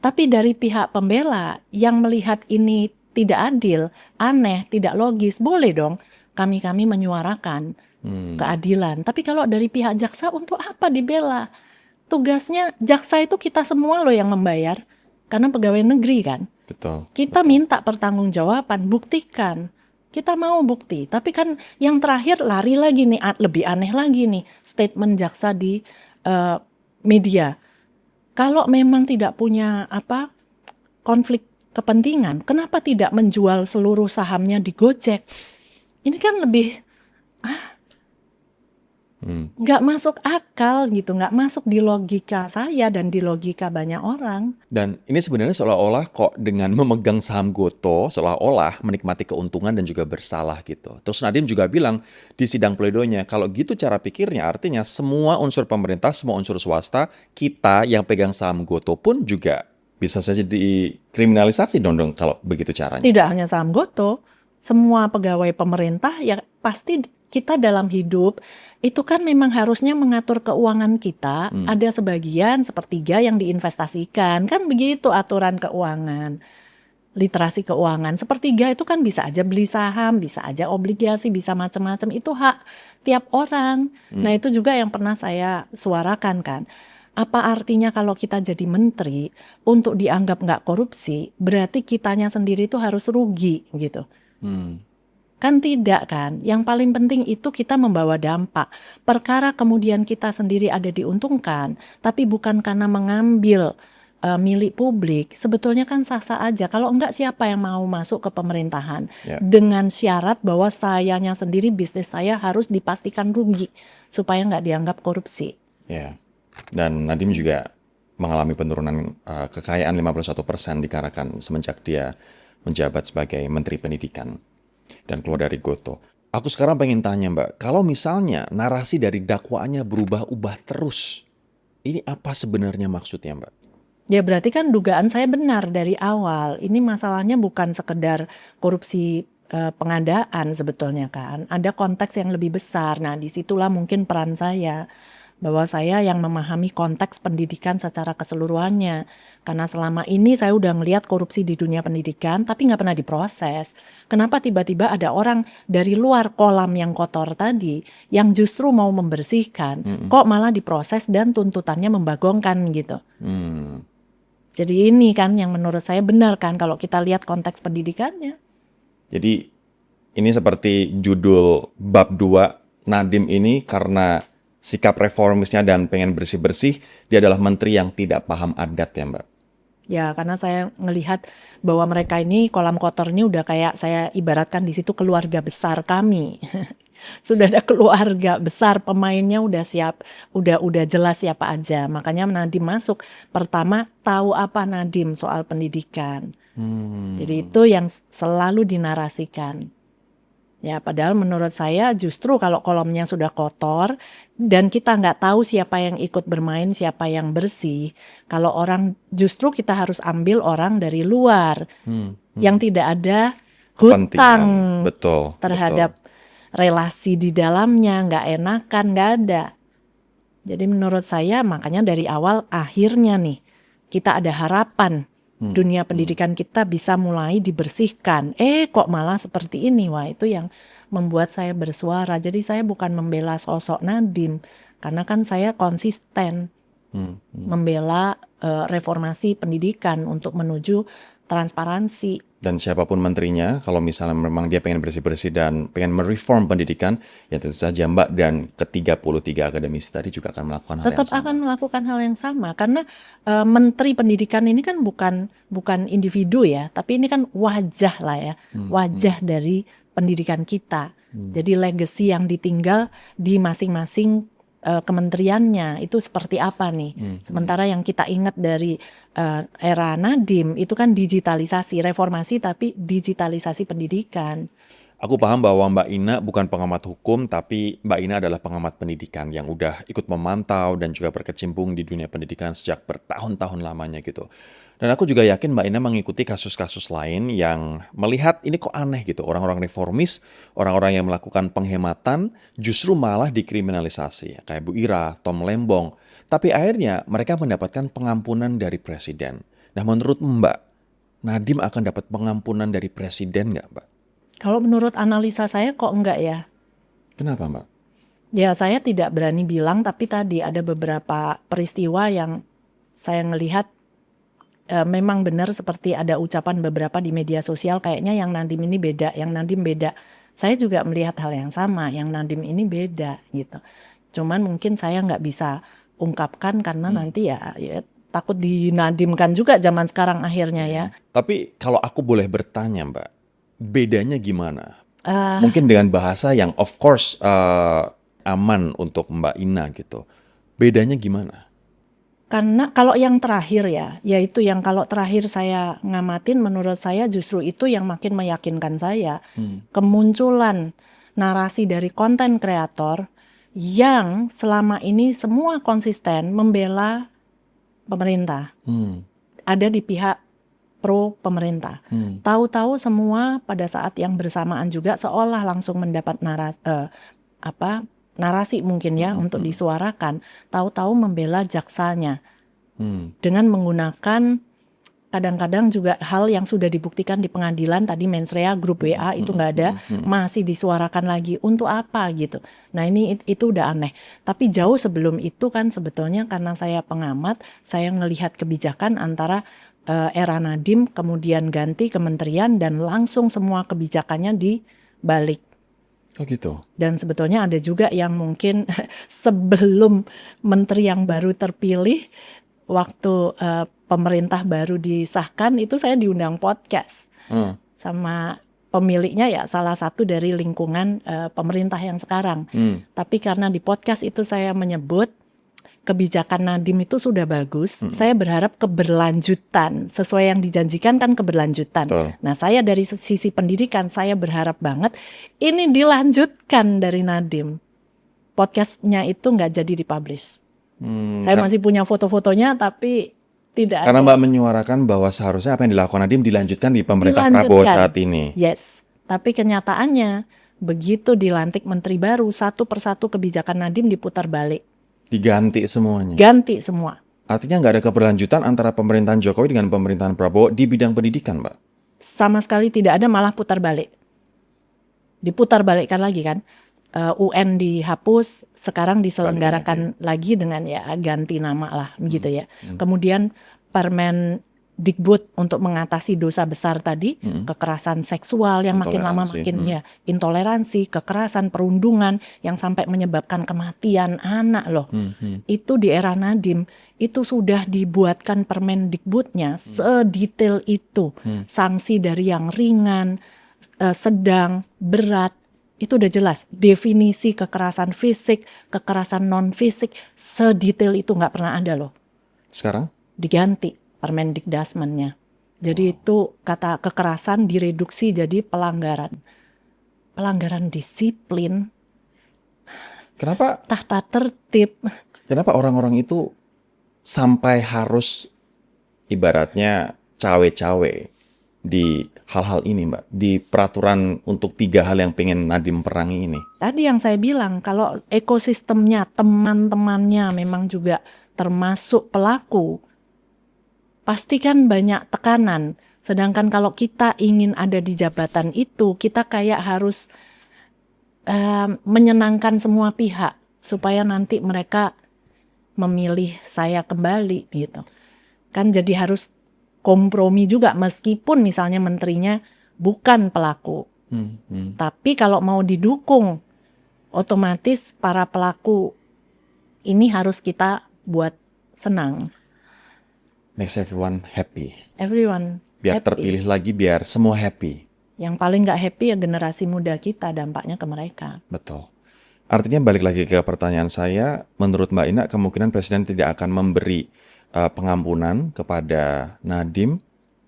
Tapi dari pihak pembela yang melihat ini tidak adil, aneh, tidak logis, boleh dong kami menyuarakan keadilan. Tapi kalau dari pihak jaksa, untuk apa dibela? Tugasnya jaksa itu kita semua loh yang membayar. Karena pegawai negeri kan.
Betul.
Kita minta pertanggungjawaban, buktikan. Kita mau bukti, tapi kan yang terakhir lari lagi nih, lebih aneh lagi nih statement jaksa di media. Kalau memang tidak punya konflik kepentingan, kenapa tidak menjual seluruh sahamnya di Gojek? Ini kan lebih nggak masuk akal gitu, nggak masuk di logika saya dan di logika banyak orang.
Dan ini sebenarnya seolah-olah kok dengan memegang saham Gotoh, seolah-olah menikmati keuntungan dan juga bersalah gitu. Terus Nadiem juga bilang di sidang pledoinya, kalau gitu cara pikirnya artinya semua unsur pemerintah, semua unsur swasta, kita yang pegang saham Gotoh pun juga bisa saja dikriminalisasi dong kalau begitu caranya.
Tidak hanya saham Gotoh, semua pegawai pemerintah ya pasti kita dalam hidup itu kan memang harusnya mengatur keuangan kita. Ada sebagian sepertiga yang diinvestasikan, kan begitu aturan keuangan, literasi keuangan. Sepertiga itu kan bisa aja beli saham, bisa aja obligasi, bisa macam-macam, itu hak tiap orang. Nah itu juga yang pernah saya suarakan kan. Apa artinya kalau kita jadi menteri untuk dianggap nggak korupsi, berarti kitanya sendiri itu harus rugi gitu. Kan tidak kan, yang paling penting itu kita membawa dampak. Perkara kemudian kita sendiri ada diuntungkan, tapi bukan karena mengambil milik publik, sebetulnya kan sah-sah aja. Kalau enggak siapa yang mau masuk ke pemerintahan dengan syarat bahwa sayanya sendiri, bisnis saya harus dipastikan rugi supaya nggak dianggap korupsi.
Ya, dan Nadiem juga mengalami penurunan kekayaan 51% dikarenakan semenjak dia menjabat sebagai Menteri Pendidikan dan keluar dari Gotoh. Aku sekarang pengen tanya Mbak, kalau misalnya narasi dari dakwaannya berubah-ubah terus, ini apa sebenarnya maksudnya Mbak?
Ya berarti kan dugaan saya benar dari awal. Ini masalahnya bukan sekedar korupsi pengadaan sebetulnya kan. Ada konteks yang lebih besar. Nah disitulah mungkin peran saya. Bahwa saya yang memahami konteks pendidikan secara keseluruhannya. Karena selama ini saya udah ngelihat korupsi di dunia pendidikan tapi nggak pernah diproses. Kenapa tiba-tiba ada orang dari luar kolam yang kotor tadi yang justru mau membersihkan, kok malah diproses dan tuntutannya membagongkan gitu. Jadi ini kan yang menurut saya benar kan kalau kita lihat konteks pendidikannya.
Jadi ini seperti judul bab 2, Nadiem ini karena sikap reformisnya dan pengen bersih-bersih, dia adalah menteri yang tidak paham adat ya Mbak?
Ya karena saya ngelihat bahwa mereka ini kolam kotor ini udah kayak saya ibaratkan di situ keluarga besar kami. Sudah ada keluarga besar, pemainnya udah siap, udah jelas siapa aja. Makanya Nadiem masuk. Pertama tahu apa Nadiem soal pendidikan. Jadi itu yang selalu dinarasikan. Ya padahal menurut saya justru kalau kolomnya sudah kotor dan kita nggak tahu siapa yang ikut bermain, siapa yang bersih. Kalau orang justru kita harus ambil orang dari luar yang tidak ada hutang terhadap relasi di dalamnya, nggak enakan, nggak ada. Jadi menurut saya makanya dari awal akhirnya nih kita ada harapan. Dunia pendidikan kita bisa mulai dibersihkan. Kok malah seperti ini? Wah itu yang membuat saya bersuara. Jadi saya bukan membela sosok Nadiem. Karena kan saya konsisten membela reformasi pendidikan untuk menuju transparansi.
Dan siapapun menterinya, kalau misalnya memang dia pengen bersih-bersih dan pengen mereform pendidikan, ya tentu saja Mbak dan ke-33 akademisi tadi juga akan melakukan hal yang sama.
Tetap akan melakukan hal yang sama, karena Menteri Pendidikan ini kan bukan individu ya, tapi ini kan wajah lah ya, wajah dari pendidikan kita. Jadi legacy yang ditinggal di masing-masing kementeriannya itu seperti apa nih. Sementara yang kita ingat dari era Nadiem itu kan digitalisasi, reformasi tapi digitalisasi pendidikan.
Aku paham bahwa Mbak Ina bukan pengamat hukum, tapi Mbak Ina adalah pengamat pendidikan yang udah ikut memantau dan juga berkecimpung di dunia pendidikan sejak bertahun-tahun lamanya gitu. Dan aku juga yakin Mbak Ina mengikuti kasus-kasus lain yang melihat ini kok aneh gitu. Orang-orang reformis, orang-orang yang melakukan penghematan justru malah dikriminalisasi. Kayak Bu Ira, Tom Lembong. Tapi akhirnya mereka mendapatkan pengampunan dari presiden. Nah menurut Mbak, Nadiem akan dapat pengampunan dari presiden nggak Mbak?
Kalau menurut analisa saya kok enggak ya?
Kenapa Mbak?
Ya saya tidak berani bilang, tapi tadi ada beberapa peristiwa yang saya ngelihat memang benar seperti ada ucapan beberapa di media sosial kayaknya yang Nadiem ini beda, yang Nadiem beda. Saya juga melihat hal yang sama, yang Nadiem ini beda gitu. Cuman mungkin saya nggak bisa ungkapkan karena nanti ya takut dinadimkan juga zaman sekarang akhirnya ya.
Tapi kalau aku boleh bertanya Mbak, bedanya gimana? Mungkin dengan bahasa yang of course aman untuk Mbak Ina gitu. Bedanya gimana?
Karena kalau yang terakhir ya, yaitu yang kalau terakhir saya ngamatin menurut saya justru itu yang makin meyakinkan saya. Kemunculan narasi dari konten kreator yang selama ini semua konsisten membela pemerintah. Ada di pihak pro pemerintah. Tahu-tahu semua pada saat yang bersamaan juga seolah langsung mendapat narasi mungkin ya untuk disuarakan. Tahu-tahu membela jaksanya dengan menggunakan kadang-kadang juga hal yang sudah dibuktikan di pengadilan. Tadi mensrea grup WA itu nggak ada, masih disuarakan lagi untuk apa gitu. Nah itu udah aneh. Tapi jauh sebelum itu kan sebetulnya karena saya pengamat, saya ngelihat kebijakan antara era Nadiem kemudian ganti kementerian dan langsung semua kebijakannya dibalik.
Oh gitu.
Dan sebetulnya ada juga yang mungkin sebelum menteri yang baru terpilih, waktu pemerintah baru disahkan itu saya diundang podcast sama pemiliknya ya salah satu dari lingkungan pemerintah yang sekarang. Tapi karena di podcast itu saya menyebut kebijakan Nadiem itu sudah bagus, saya berharap keberlanjutan, sesuai yang dijanjikan kan keberlanjutan.
Betul.
Nah saya dari sisi pendidikan, saya berharap banget ini dilanjutkan dari Nadiem. Podcastnya itu nggak jadi dipublish. Saya masih punya foto-fotonya tapi tidak
Karena
ada.
Mbak menyuarakan bahwa seharusnya apa yang dilakukan Nadiem dilanjutkan di pemerintah Prabowo saat ini.
Yes, tapi kenyataannya begitu dilantik menteri baru, satu persatu kebijakan Nadiem diputar balik.
Diganti semuanya.
Ganti semua.
Artinya nggak ada keberlanjutan antara pemerintahan Jokowi dengan pemerintahan Prabowo di bidang pendidikan, Mbak?
Sama sekali tidak ada, malah putar balik. Diputar balikkan lagi kan. UN dihapus, sekarang diselenggarakan lagi dengan ya ganti nama lah begitu ya. Kemudian Permen Dikbud untuk mengatasi dosa besar tadi, kekerasan seksual yang makin lama makin ya, intoleransi, kekerasan, perundungan yang sampai menyebabkan kematian anak loh. Itu di era Nadiem itu sudah dibuatkan Permen Dikbudnya sedetail itu. Sanksi dari yang ringan, sedang, berat, itu udah jelas. Definisi kekerasan fisik, kekerasan non fisik, sedetail itu nggak pernah ada loh.
Sekarang?
Diganti Permendikdasmennya. Jadi itu kata kekerasan direduksi jadi pelanggaran. Pelanggaran disiplin.
Kenapa?
Tata tertib.
Kenapa orang-orang itu sampai harus ibaratnya cawe-cawe di hal-hal ini, Mbak? Di peraturan untuk 3 hal yang pengen Nadiem perangi ini.
Tadi yang saya bilang, kalau ekosistemnya, teman-temannya memang juga termasuk pelaku, pasti kan banyak tekanan. Sedangkan kalau kita ingin ada di jabatan itu, kita kayak harus menyenangkan semua pihak supaya nanti mereka memilih saya kembali gitu. Kan jadi harus kompromi juga meskipun misalnya menterinya bukan pelaku. Tapi kalau mau didukung, otomatis para pelaku ini harus kita buat senang.
Makes everyone happy.
Everyone
Biar
happy.
terpilih lagi, biar semua happy.
Yang paling nggak happy ya generasi muda kita, dampaknya ke mereka.
Betul. Artinya balik lagi ke pertanyaan saya, menurut Mbak Ina kemungkinan Presiden tidak akan memberi pengampunan kepada Nadiem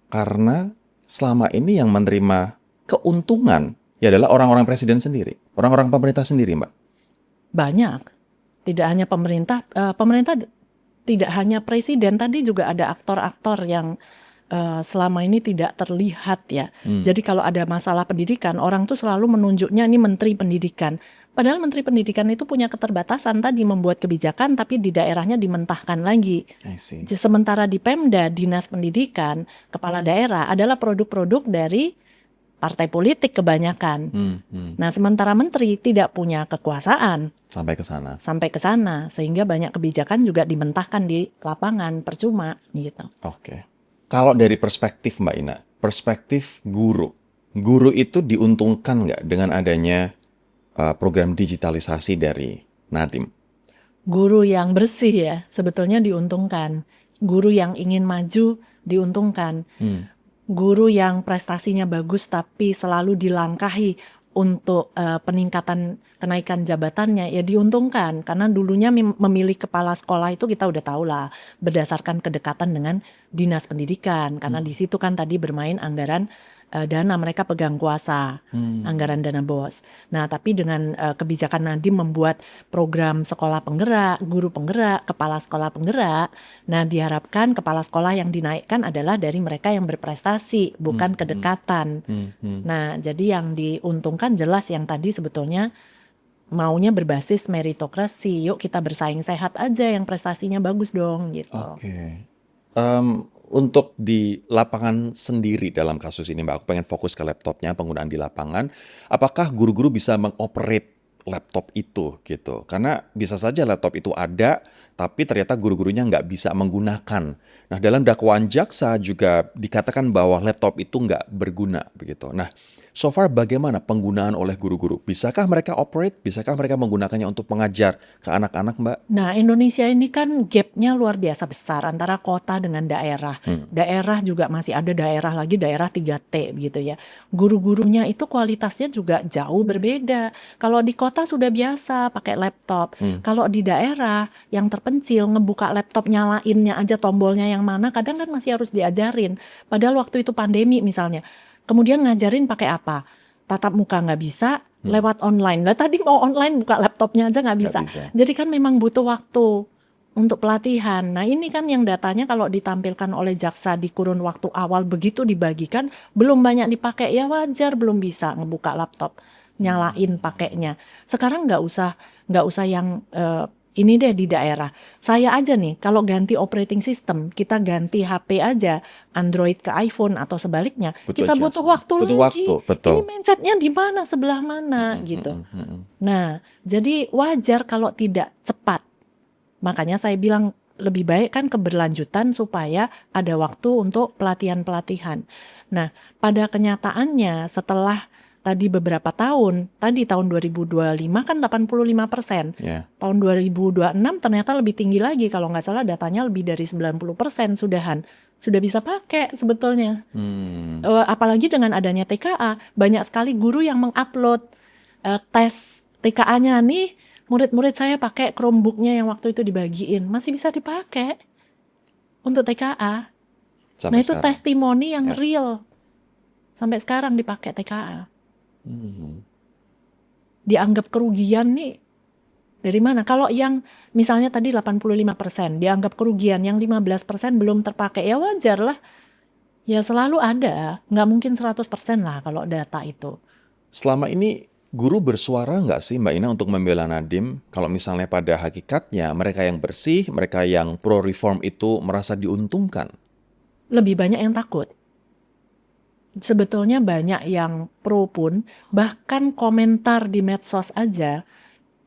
karena selama ini yang menerima keuntungan ya adalah orang-orang Presiden sendiri, orang-orang pemerintah sendiri, Mbak.
Banyak. Tidak hanya pemerintah, pemerintah tidak hanya presiden, tadi juga ada aktor-aktor yang selama ini tidak terlihat ya. Jadi kalau ada masalah pendidikan, orang tuh selalu menunjuknya ini Menteri Pendidikan. Padahal Menteri Pendidikan itu punya keterbatasan tadi membuat kebijakan, tapi di daerahnya dimentahkan lagi.
I see.
Sementara di Pemda, Dinas Pendidikan, Kepala Daerah adalah produk-produk dari partai politik kebanyakan. Nah, sementara menteri tidak punya kekuasaan
Sampai ke sana.
sampai ke sana, sehingga banyak kebijakan juga dimentahkan di lapangan, percuma gitu.
Oke. Kalau dari perspektif Mbak Ina, perspektif guru itu diuntungkan nggak dengan adanya program digitalisasi dari Nadiem?
Guru yang bersih ya, sebetulnya diuntungkan. Guru yang ingin maju diuntungkan. Guru yang prestasinya bagus tapi selalu dilangkahi untuk kenaikan jabatannya ya diuntungkan, karena dulunya memilih kepala sekolah itu kita udah tahu lah berdasarkan kedekatan dengan dinas pendidikan, karena di situ kan tadi bermain anggaran dana, mereka pegang kuasa anggaran dana BOS. Nah, tapi dengan kebijakan Nadiem membuat program sekolah penggerak, guru penggerak, kepala sekolah penggerak, nah diharapkan kepala sekolah yang dinaikkan adalah dari mereka yang berprestasi, bukan kedekatan. Nah, jadi yang diuntungkan jelas yang tadi sebetulnya maunya berbasis meritokrasi. Yuk kita bersaing sehat aja, yang prestasinya bagus dong gitu.
Oke. Untuk di lapangan sendiri dalam kasus ini Mbak, aku pengen fokus ke laptopnya, penggunaan di lapangan. Apakah guru-guru bisa mengoperate laptop itu gitu? Karena bisa saja laptop itu ada, tapi ternyata guru-gurunya nggak bisa menggunakan. Nah, dalam dakwaan jaksa juga dikatakan bahwa laptop itu nggak berguna begitu. Nah, so far bagaimana penggunaan oleh guru-guru? Bisakah mereka operate? Bisakah mereka menggunakannya untuk mengajar ke anak-anak, Mbak?
Nah, Indonesia ini kan gapnya luar biasa besar antara kota dengan daerah. Daerah juga masih ada daerah lagi, daerah 3T gitu ya. Guru-gurunya itu kualitasnya juga jauh berbeda. Kalau di kota sudah biasa pakai laptop. Kalau di daerah yang terpencil, ngebuka laptop nyalainnya aja tombolnya yang mana, kadang kan masih harus diajarin. Padahal waktu itu pandemi misalnya. Kemudian ngajarin pakai apa? Tatap muka nggak bisa, lewat online. Lah tadi mau online buka laptopnya aja nggak bisa. Jadi kan memang butuh waktu untuk pelatihan. Nah ini kan yang datanya kalau ditampilkan oleh jaksa di kurun waktu awal begitu dibagikan, belum banyak dipakai, ya wajar belum bisa ngebuka laptop, nyalain pakainya. Sekarang nggak usah yang ini deh di daerah. Saya aja nih, kalau ganti operating system, kita ganti HP aja, Android ke iPhone atau sebaliknya, kita butuh waktu lagi.
Betul.
Ini mindsetnya di mana, sebelah mana gitu. Nah, jadi wajar kalau tidak cepat. Makanya saya bilang lebih baik kan keberlanjutan supaya ada waktu untuk pelatihan-pelatihan. Nah, pada kenyataannya setelah tadi beberapa tahun, tadi tahun 2025 kan 85%. Tahun 2026 ternyata lebih tinggi lagi, kalau nggak salah datanya lebih dari 90% sudah bisa pakai sebetulnya. Apalagi dengan adanya TKA, banyak sekali guru yang mengupload tes TKA-nya nih, murid-murid saya pakai Chromebook-nya yang waktu itu dibagiin, masih bisa dipakai untuk TKA. Nah itu testimoni yang real, sampai sekarang dipakai TKA. Dianggap kerugian nih dari mana? Kalau yang misalnya tadi 85% dianggap kerugian, yang 15% belum terpakai, ya wajar lah. Ya selalu ada, nggak mungkin 100% lah kalau data itu.
Selama ini guru bersuara nggak sih Mbak Ina untuk membela Nadiem? Kalau misalnya pada hakikatnya mereka yang bersih, mereka yang pro-reform itu merasa diuntungkan?
Lebih banyak yang takut. Sebetulnya banyak yang pro pun, bahkan komentar di medsos aja,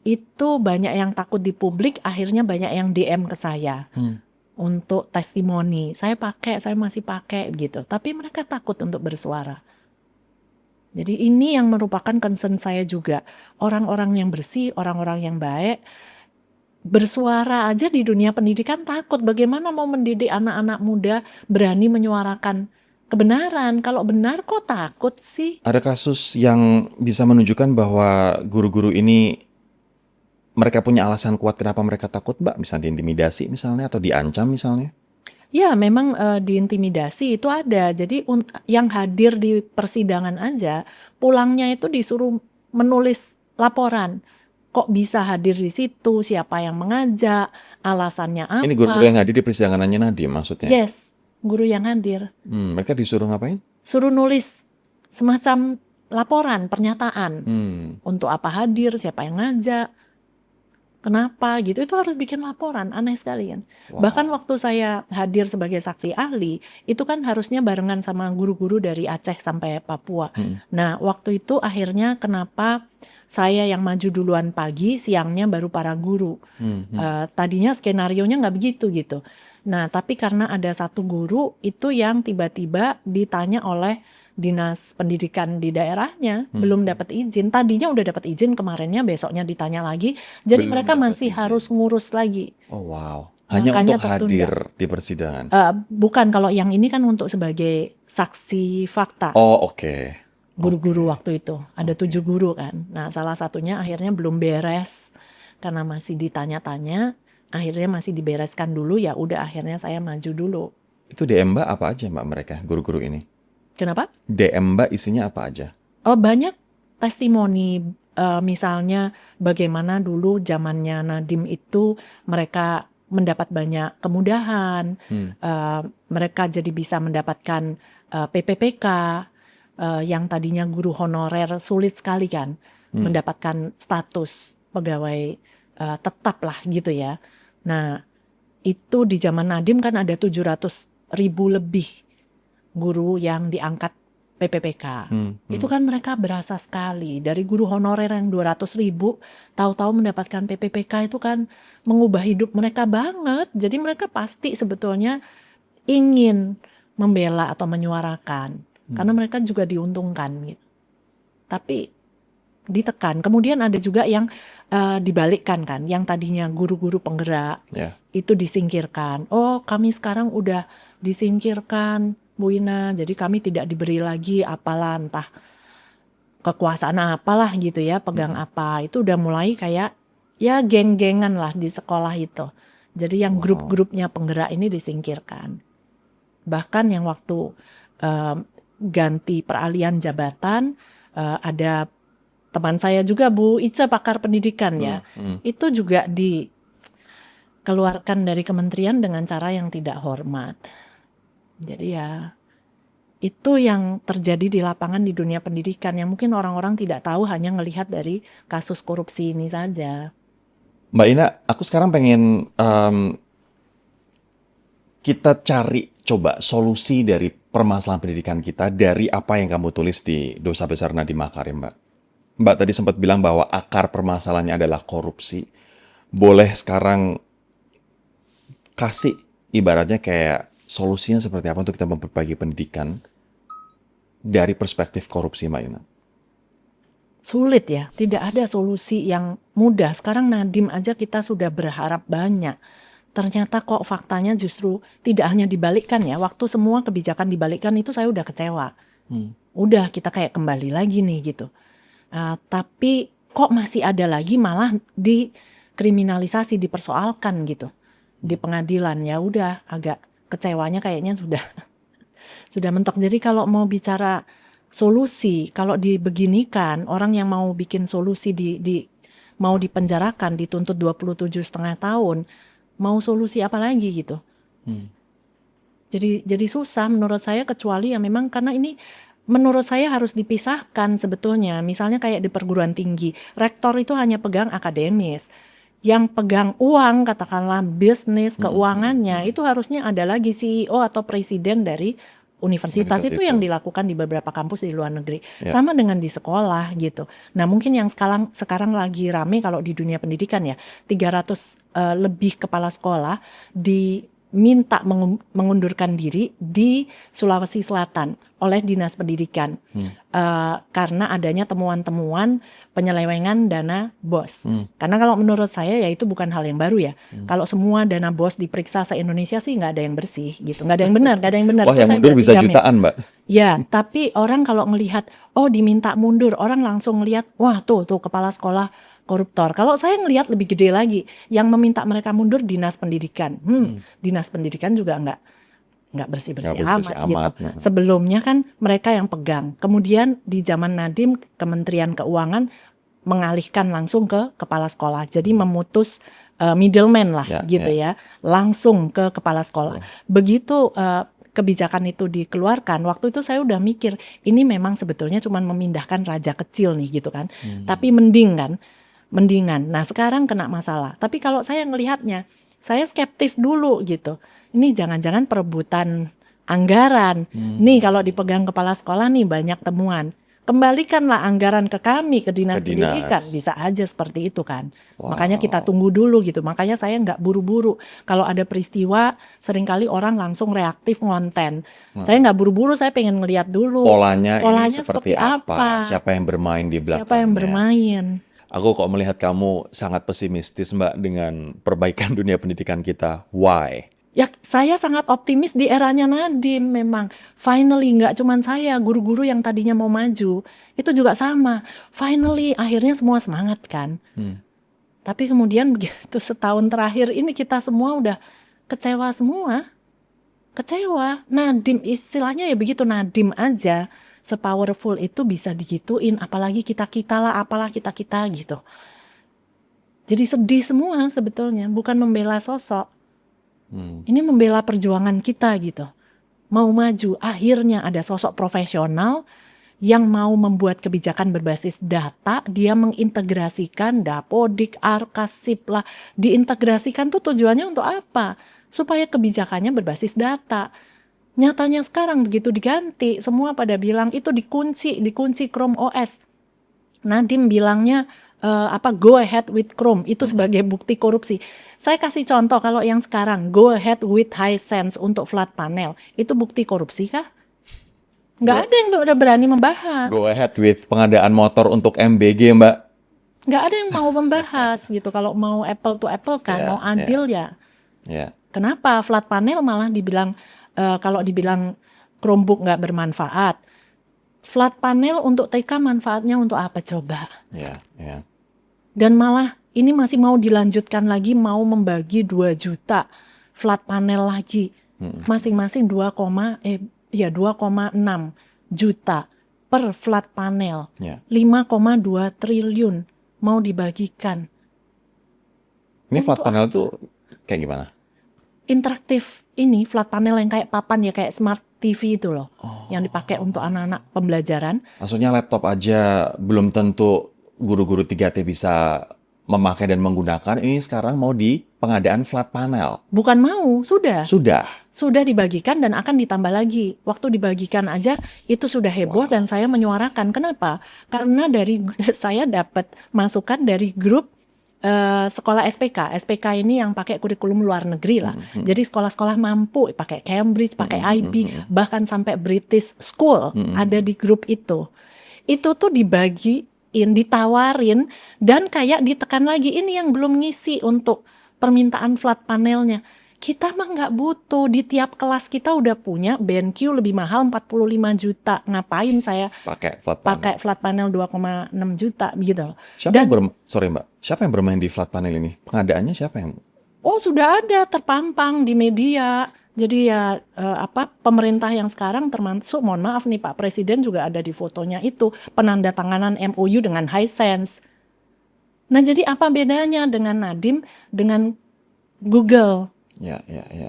itu banyak yang takut di publik, akhirnya banyak yang DM ke saya untuk testimoni. Saya masih pakai gitu, tapi mereka takut untuk bersuara. Jadi ini yang merupakan concern saya juga. Orang-orang yang bersih, orang-orang yang baik, bersuara aja di dunia pendidikan takut. Bagaimana mau mendidik anak-anak muda berani menyuarakan kebenaran? Kalau benar kok takut sih?
Ada kasus yang bisa menunjukkan bahwa guru-guru ini mereka punya alasan kuat kenapa mereka takut, Mbak? Misalnya diintimidasi misalnya atau diancam misalnya?
Ya, memang diintimidasi itu ada. Jadi yang hadir di persidangan aja, pulangnya itu disuruh menulis laporan. Kok bisa hadir di situ? Siapa yang mengajak? Alasannya
Ini guru-guru
apa?
yang hadir di persidangannya Nadiem maksudnya?
Yes, guru yang hadir.
Mereka disuruh ngapain?
Suruh nulis semacam laporan, pernyataan. Untuk apa hadir, siapa yang ngajak, kenapa gitu. Itu harus bikin laporan, aneh sekali kan.
Wow.
Bahkan waktu saya hadir sebagai saksi ahli, itu kan harusnya barengan sama guru-guru dari Aceh sampai Papua. Nah, waktu itu akhirnya kenapa saya yang maju duluan pagi, siangnya baru para guru. Tadinya skenarionya nggak begitu gitu. Nah, tapi karena ada satu guru itu yang tiba-tiba ditanya oleh dinas pendidikan di daerahnya, belum dapat izin. Tadinya udah dapat izin, kemarinnya besoknya ditanya lagi. Jadi
Belum
mereka
dapat
masih
izin.
harus ngurus lagi.
Oh wow. Hanya
Makanya
untuk hadir di persidangan.
Bukan, kalau yang ini kan untuk sebagai saksi fakta.
Oh oke.
Guru-guru waktu itu ada 7 guru kan. Nah, salah satunya akhirnya belum beres karena masih ditanya-tanya. Akhirnya masih dibereskan dulu, ya udah akhirnya saya maju dulu.
Itu DM Mbak apa aja Mbak mereka guru-guru ini?
Kenapa?
DM Mbak isinya apa aja?
Oh, banyak testimoni, misalnya bagaimana dulu zamannya Nadiem itu mereka mendapat banyak kemudahan, mereka jadi bisa mendapatkan PPPK, yang tadinya guru honorer sulit sekali kan, mendapatkan status pegawai tetap lah gitu ya. Nah, itu di zaman Nadiem kan ada 700.000 lebih guru yang diangkat PPPK. Itu kan mereka berasa sekali. Dari guru honorer yang 200.000, tahu-tahu mendapatkan PPPK, itu kan mengubah hidup mereka banget. Jadi mereka pasti sebetulnya ingin membela atau menyuarakan. Karena mereka juga diuntungkan gitu. Tapi ditekan. Kemudian ada juga yang dibalikkan kan, yang tadinya guru-guru penggerak itu disingkirkan. Oh, kami sekarang udah disingkirkan, Bu Ina, jadi kami tidak diberi lagi apalah, entah kekuasaan apalah gitu ya, pegang apa. Itu udah mulai kayak ya geng-gengan lah di sekolah itu. Jadi yang grup-grupnya penggerak ini disingkirkan. Bahkan yang waktu ganti peralihan jabatan, ada teman saya juga, Bu Ica, pakar pendidikan ya, itu juga dikeluarkan dari kementerian dengan cara yang tidak hormat. Jadi ya itu yang terjadi di lapangan di dunia pendidikan yang mungkin orang-orang tidak tahu, hanya ngelihat dari kasus korupsi ini saja.
Mbak Ina, aku sekarang pengen kita cari coba solusi dari permasalahan pendidikan kita dari apa yang kamu tulis di Dosa Besar Nadiem Makarim, Mbak. Mbak tadi sempat bilang bahwa akar permasalahannya adalah korupsi. Boleh sekarang kasih ibaratnya kayak solusinya seperti apa untuk kita memperbaiki pendidikan dari perspektif korupsi, Mbak Ina?
Sulit ya, tidak ada solusi yang mudah. Sekarang Nadiem aja kita sudah berharap banyak. Ternyata kok faktanya justru tidak hanya dibalikkan ya. Waktu semua kebijakan dibalikkan itu saya udah kecewa. Udah, kita kayak kembali lagi nih gitu. Tapi kok masih ada lagi malah dikriminalisasi, dipersoalkan gitu di pengadilan. Ya udah, agak kecewanya kayaknya sudah mentok. Jadi kalau mau bicara solusi, kalau dibeginikan, orang yang mau bikin solusi mau dipenjarakan, dituntut 27,5 tahun, mau solusi apa lagi gitu. Jadi susah menurut saya, kecuali ya memang karena ini menurut saya harus dipisahkan sebetulnya. Misalnya kayak di perguruan tinggi, rektor itu hanya pegang akademis. Yang pegang uang, katakanlah bisnis, keuangannya, itu harusnya ada lagi CEO atau presiden dari universitas. Itu yang dilakukan di beberapa kampus di luar negeri. Sama dengan di sekolah gitu. Nah, mungkin yang sekarang lagi rame kalau di dunia pendidikan ya, 300 lebih kepala sekolah diminta mengundurkan diri di Sulawesi Selatan oleh Dinas Pendidikan. Karena adanya temuan-temuan penyelewengan dana BOS. Karena kalau menurut saya ya itu bukan hal yang baru ya. Kalau semua dana BOS diperiksa se-Indonesia sih nggak ada yang bersih gitu. Nggak ada yang benar, nggak ada yang benar.
Wah, yang mundur bisa jutaan, Mbak.
Ya, tapi orang kalau melihat, oh diminta mundur, orang langsung lihat, wah tuh kepala sekolah koruptor. Kalau saya ngelihat lebih gede lagi, yang meminta mereka mundur dinas pendidikan. Dinas pendidikan juga nggak bersih-bersih
Nggak bersih
amat gitu.
amat, nah.
Sebelumnya kan mereka yang pegang. Kemudian di zaman Nadiem, Kementerian Keuangan mengalihkan langsung ke kepala sekolah. Jadi memutus middleman lah gitu ya. Langsung ke kepala sekolah. Begitu kebijakan itu dikeluarkan, waktu itu saya udah mikir, ini memang sebetulnya cuma memindahkan raja kecil nih gitu kan. Tapi mendingan. Nah sekarang kena masalah. Tapi kalau saya ngelihatnya, saya skeptis dulu gitu. Ini jangan-jangan perebutan anggaran. Nih kalau dipegang kepala sekolah nih banyak temuan. Kembalikanlah anggaran ke kami, ke dinas pendidikan. Bisa aja seperti itu kan. Makanya kita tunggu dulu gitu. Makanya saya nggak buru-buru. Kalau ada peristiwa, seringkali orang langsung reaktif ngonten. Saya nggak buru-buru, saya pengen ngeliat dulu.
Polanya ini seperti apa? Siapa yang bermain di belakangnya?
Siapa yang bermain?
Aku kok melihat kamu sangat pesimistis, Mbak, dengan perbaikan dunia pendidikan kita. Why?
Ya, saya sangat optimis di eranya Nadiem memang. Finally, nggak cuman saya, guru-guru yang tadinya mau maju, itu juga sama. Finally, akhirnya semua semangat kan. Tapi kemudian begitu setahun terakhir ini kita semua udah kecewa semua. Kecewa. Nadiem istilahnya ya begitu, Nadiem aja sepowerful itu bisa digituin. Apalagi kita-kita lah, apalah kita-kita gitu. Jadi sedih semua sebetulnya, bukan membela sosok. Ini membela perjuangan kita gitu. Mau maju, akhirnya ada sosok profesional yang mau membuat kebijakan berbasis data, dia mengintegrasikan Dapodik, Arkasip lah, diintegrasikan tuh tujuannya untuk apa? Supaya kebijakannya berbasis data. Nyatanya sekarang begitu diganti, semua pada bilang itu dikunci Chrome OS. Nadiem bilangnya go ahead with Chrome itu sebagai bukti korupsi. Saya kasih contoh kalau yang sekarang go ahead with Hisense untuk flat panel itu bukti korupsi kah? Nggak ada yang udah berani membahas.
Go ahead with pengadaan motor untuk MBG, Mbak.
Nggak ada yang mau membahas gitu. Kalau mau apple to apple kan, mau adil ya. Kenapa flat panel malah dibilang kalau dibilang Chromebook nggak bermanfaat. Flat panel untuk TK manfaatnya untuk apa coba? Dan malah ini masih mau dilanjutkan lagi, mau membagi 2 juta flat panel lagi. Masing-masing 2,6 juta per flat panel. 5,2 triliun mau dibagikan.
Ini flat panel tuh kayak gimana?
Interaktif ini flat panel yang kayak papan ya, kayak smart TV itu loh. Yang dipakai untuk anak-anak pembelajaran.
Maksudnya laptop aja belum tentu guru-guru 3T bisa memakai dan menggunakan. Ini sekarang mau di pengadaan flat panel.
Bukan mau, sudah. Sudah dibagikan dan akan ditambah lagi. Waktu dibagikan aja itu sudah heboh dan saya menyuarakan. Kenapa? Karena saya dapat masukan dari grup sekolah SPK. SPK ini yang pakai kurikulum luar negeri lah. Jadi sekolah-sekolah mampu pakai Cambridge, pakai IB, bahkan sampai British School ada di grup itu. Itu tuh ditawarin dan kayak ditekan lagi, ini yang belum ngisi untuk permintaan flat panelnya. Kita mah nggak butuh, di tiap kelas kita udah punya BenQ lebih mahal 45 juta. Ngapain saya pakai flat panel 2,6 juta gitu loh.
Siapa yang bermain di flat panel ini? Pengadaannya siapa yang?
Oh, sudah ada terpampang di media. Jadi ya pemerintah yang sekarang termasuk, mohon maaf nih Pak Presiden juga ada di fotonya itu, penandatanganan MOU dengan Hisense. Nah jadi apa bedanya dengan Nadiem dengan Google?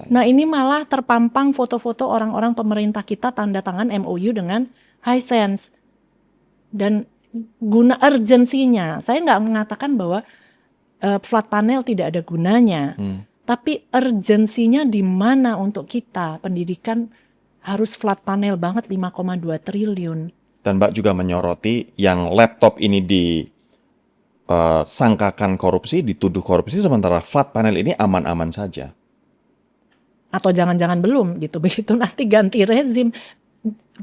Nah ini malah terpampang foto-foto orang-orang pemerintah kita tanda tangan MOU dengan Hisense. Dan guna urgensinya, saya nggak mengatakan bahwa flat panel tidak ada gunanya. Tapi urgensinya di mana untuk kita pendidikan harus flat panel banget 5,2 triliun.
Dan Mbak juga menyoroti yang laptop ini disangkakan korupsi, dituduh korupsi, sementara flat panel ini aman-aman saja.
Atau jangan-jangan belum gitu. Begitu nanti ganti rezim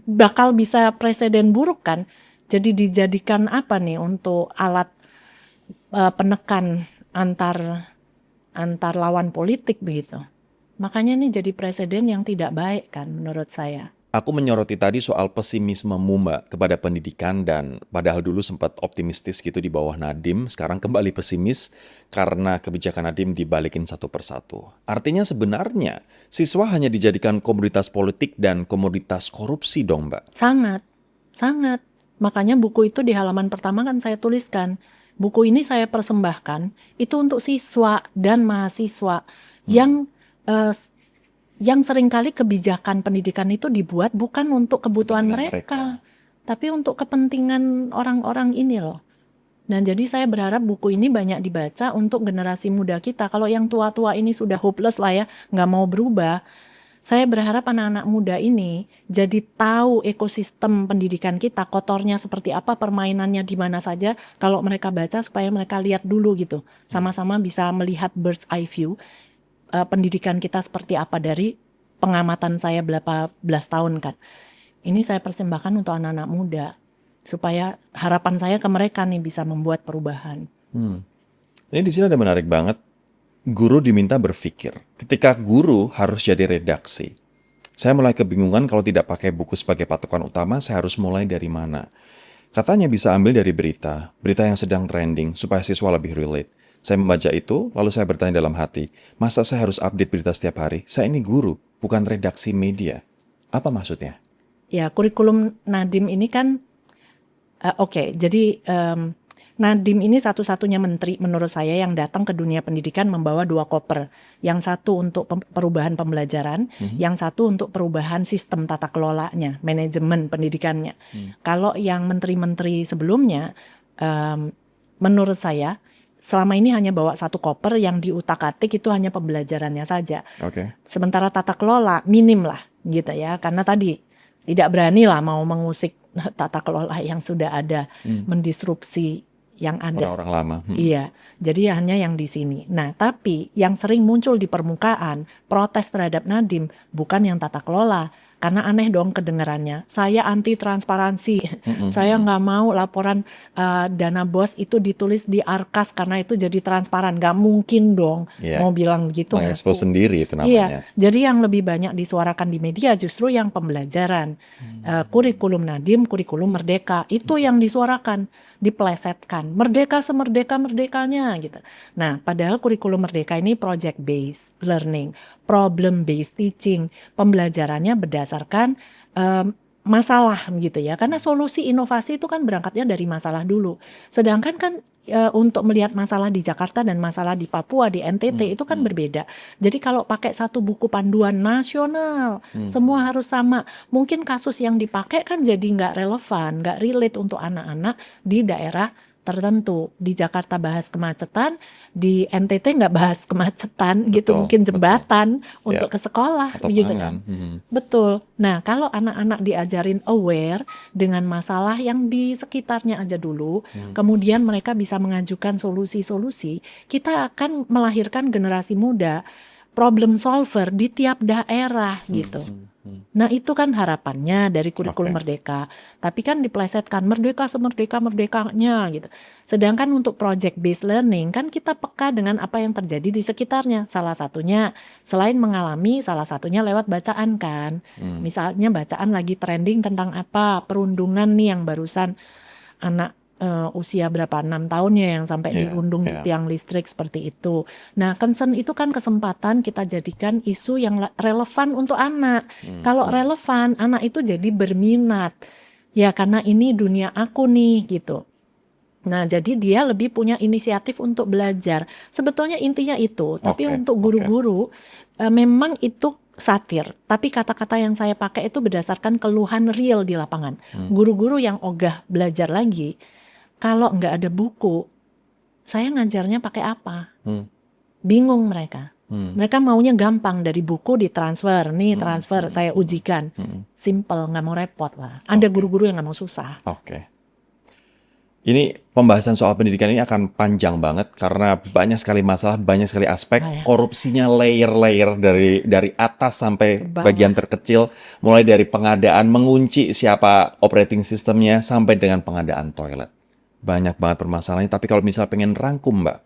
bakal bisa presiden buruk kan. Jadi dijadikan apa nih untuk alat penekan antar lawan politik begitu. Makanya ini jadi presiden yang tidak baik kan menurut saya.
Aku menyoroti tadi soal pesimismemu Mbak kepada pendidikan dan padahal dulu sempat optimistis gitu di bawah Nadiem, sekarang kembali pesimis karena kebijakan Nadiem dibalikin satu persatu. Artinya sebenarnya siswa hanya dijadikan komoditas politik dan komoditas korupsi dong Mbak.
Sangat, sangat. Makanya buku itu di halaman pertama kan saya tuliskan, buku ini saya persembahkan itu untuk siswa dan mahasiswa yang seringkali kebijakan pendidikan itu dibuat bukan untuk kebutuhan mereka, tapi untuk kepentingan orang-orang ini loh. Dan jadi saya berharap buku ini banyak dibaca untuk generasi muda kita. Kalau yang tua-tua ini sudah hopeless lah ya, nggak mau berubah. Saya berharap anak-anak muda ini jadi tahu ekosistem pendidikan kita, kotornya seperti apa, permainannya di mana saja. Kalau mereka baca supaya mereka lihat dulu gitu, sama-sama bisa melihat bird's eye view. Pendidikan kita seperti apa dari pengamatan saya berapa belas tahun kan. Ini saya persembahkan untuk anak-anak muda supaya harapan saya ke mereka nih bisa membuat perubahan.
Ini di sini ada menarik banget. Guru diminta berpikir. Ketika guru harus jadi redaksi, saya mulai kebingungan kalau tidak pakai buku sebagai patokan utama, saya harus mulai dari mana. Katanya bisa ambil dari berita yang sedang trending supaya siswa lebih relate. Saya membaca itu, lalu saya bertanya dalam hati, masa saya harus update berita setiap hari? Saya ini guru, bukan redaksi media. Apa maksudnya?
Ya, kurikulum Nadiem ini kan, jadi Nadiem ini satu-satunya menteri menurut saya yang datang ke dunia pendidikan membawa 2 koper. Yang satu untuk perubahan pembelajaran, yang satu untuk perubahan sistem tata kelolanya, manajemen pendidikannya. Kalau yang menteri-menteri sebelumnya, menurut saya, selama ini hanya bawa 1 koper yang diutak-atik itu hanya pembelajarannya saja. Sementara tata kelola minim lah gitu ya, karena tadi tidak berani lah mau mengusik tata kelola yang sudah ada, mendisrupsi yang ada.
Orang-orang lama.
Iya, jadi hanya yang di sini. Nah, tapi yang sering muncul di permukaan protes terhadap Nadiem bukan yang tata kelola. Karena aneh dong kedengarannya, saya anti transparansi, saya nggak mau laporan dana BOS itu ditulis di Arkas karena itu jadi transparan, nggak mungkin dong mau bilang begitu.
Mengekspos sendiri itu namanya.
Iya, jadi yang lebih banyak disuarakan di media justru yang pembelajaran, kurikulum Nadiem, kurikulum Merdeka, itu yang disuarakan, dipelesetkan, merdeka semerdeka-merdekanya gitu. Nah, padahal kurikulum Merdeka ini project based learning, problem based teaching, pembelajarannya berdasarkan masalah gitu ya, karena solusi inovasi itu kan berangkatnya dari masalah dulu. Sedangkan kan untuk melihat masalah di Jakarta dan masalah di Papua, di NTT itu kan berbeda. Jadi kalau pakai satu buku panduan nasional, semua harus sama, mungkin kasus yang dipakai kan jadi nggak relevan, nggak relate untuk anak-anak di daerah tertentu. Di Jakarta bahas kemacetan, di NTT nggak bahas kemacetan gitu, mungkin jembatan untuk ke sekolah gitu kan. Betul. Nah, kalau anak-anak diajarin aware dengan masalah yang di sekitarnya aja dulu, kemudian mereka bisa mengajukan solusi-solusi, kita akan melahirkan generasi muda problem solver di tiap daerah gitu. Nah, itu kan harapannya dari kurikulum Merdeka. Tapi kan dipelesetkan merdeka semerdeka-merdekanya gitu. Sedangkan untuk project based learning kan kita peka dengan apa yang terjadi di sekitarnya. Salah satunya selain mengalami, salah satunya lewat bacaan kan. Misalnya bacaan lagi trending tentang apa, perundungan nih yang barusan anak usia berapa 6 tahunnya yang sampai dirundung di tiang listrik seperti itu. Nah, concern itu kan kesempatan kita jadikan isu yang relevan untuk anak. Kalau relevan, anak itu jadi berminat. Ya, karena ini dunia aku nih gitu. Nah, jadi dia lebih punya inisiatif untuk belajar. Sebetulnya intinya itu, tapi untuk guru-guru memang itu satir, tapi kata-kata yang saya pakai itu berdasarkan keluhan real di lapangan. Guru-guru yang ogah belajar lagi, kalau nggak ada buku, saya ngajarnya pakai apa? Bingung mereka. Mereka maunya gampang, dari buku ditransfer, nih transfer, saya ujikan. Simple, nggak mau repot lah. Ada guru-guru yang nggak mau susah.
Ini pembahasan soal pendidikan ini akan panjang banget karena banyak sekali masalah, banyak sekali aspek. Korupsinya layer-layer dari atas sampai bagian terkecil, mulai dari pengadaan, mengunci siapa operating sistemnya, sampai dengan pengadaan toilet. Banyak banget permasalahannya, tapi kalau misalnya pengen rangkum Mbak,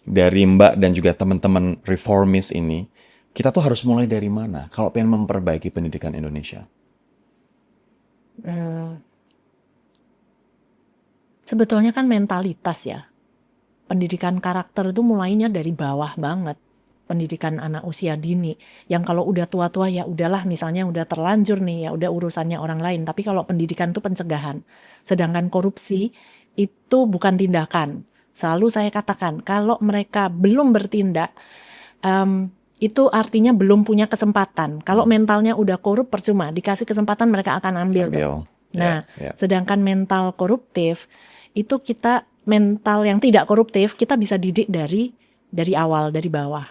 dari Mbak dan juga teman-teman reformis ini, kita tuh harus mulai dari mana kalau pengen memperbaiki pendidikan Indonesia?
Hmm, sebetulnya kan mentalitas ya. Pendidikan karakter itu mulainya dari bawah banget. Pendidikan anak usia dini. Yang kalau udah tua-tua ya udahlah, misalnya udah terlanjur nih, ya udah urusannya orang lain. Tapi kalau pendidikan itu pencegahan. Sedangkan korupsi itu bukan tindakan. Selalu saya katakan, kalau mereka belum bertindak, itu artinya belum punya kesempatan. Kalau mentalnya udah korup, percuma. Dikasih kesempatan mereka akan ambil. Nah, sedangkan mental koruptif itu kita, mental yang tidak koruptif kita bisa didik dari awal, dari bawah.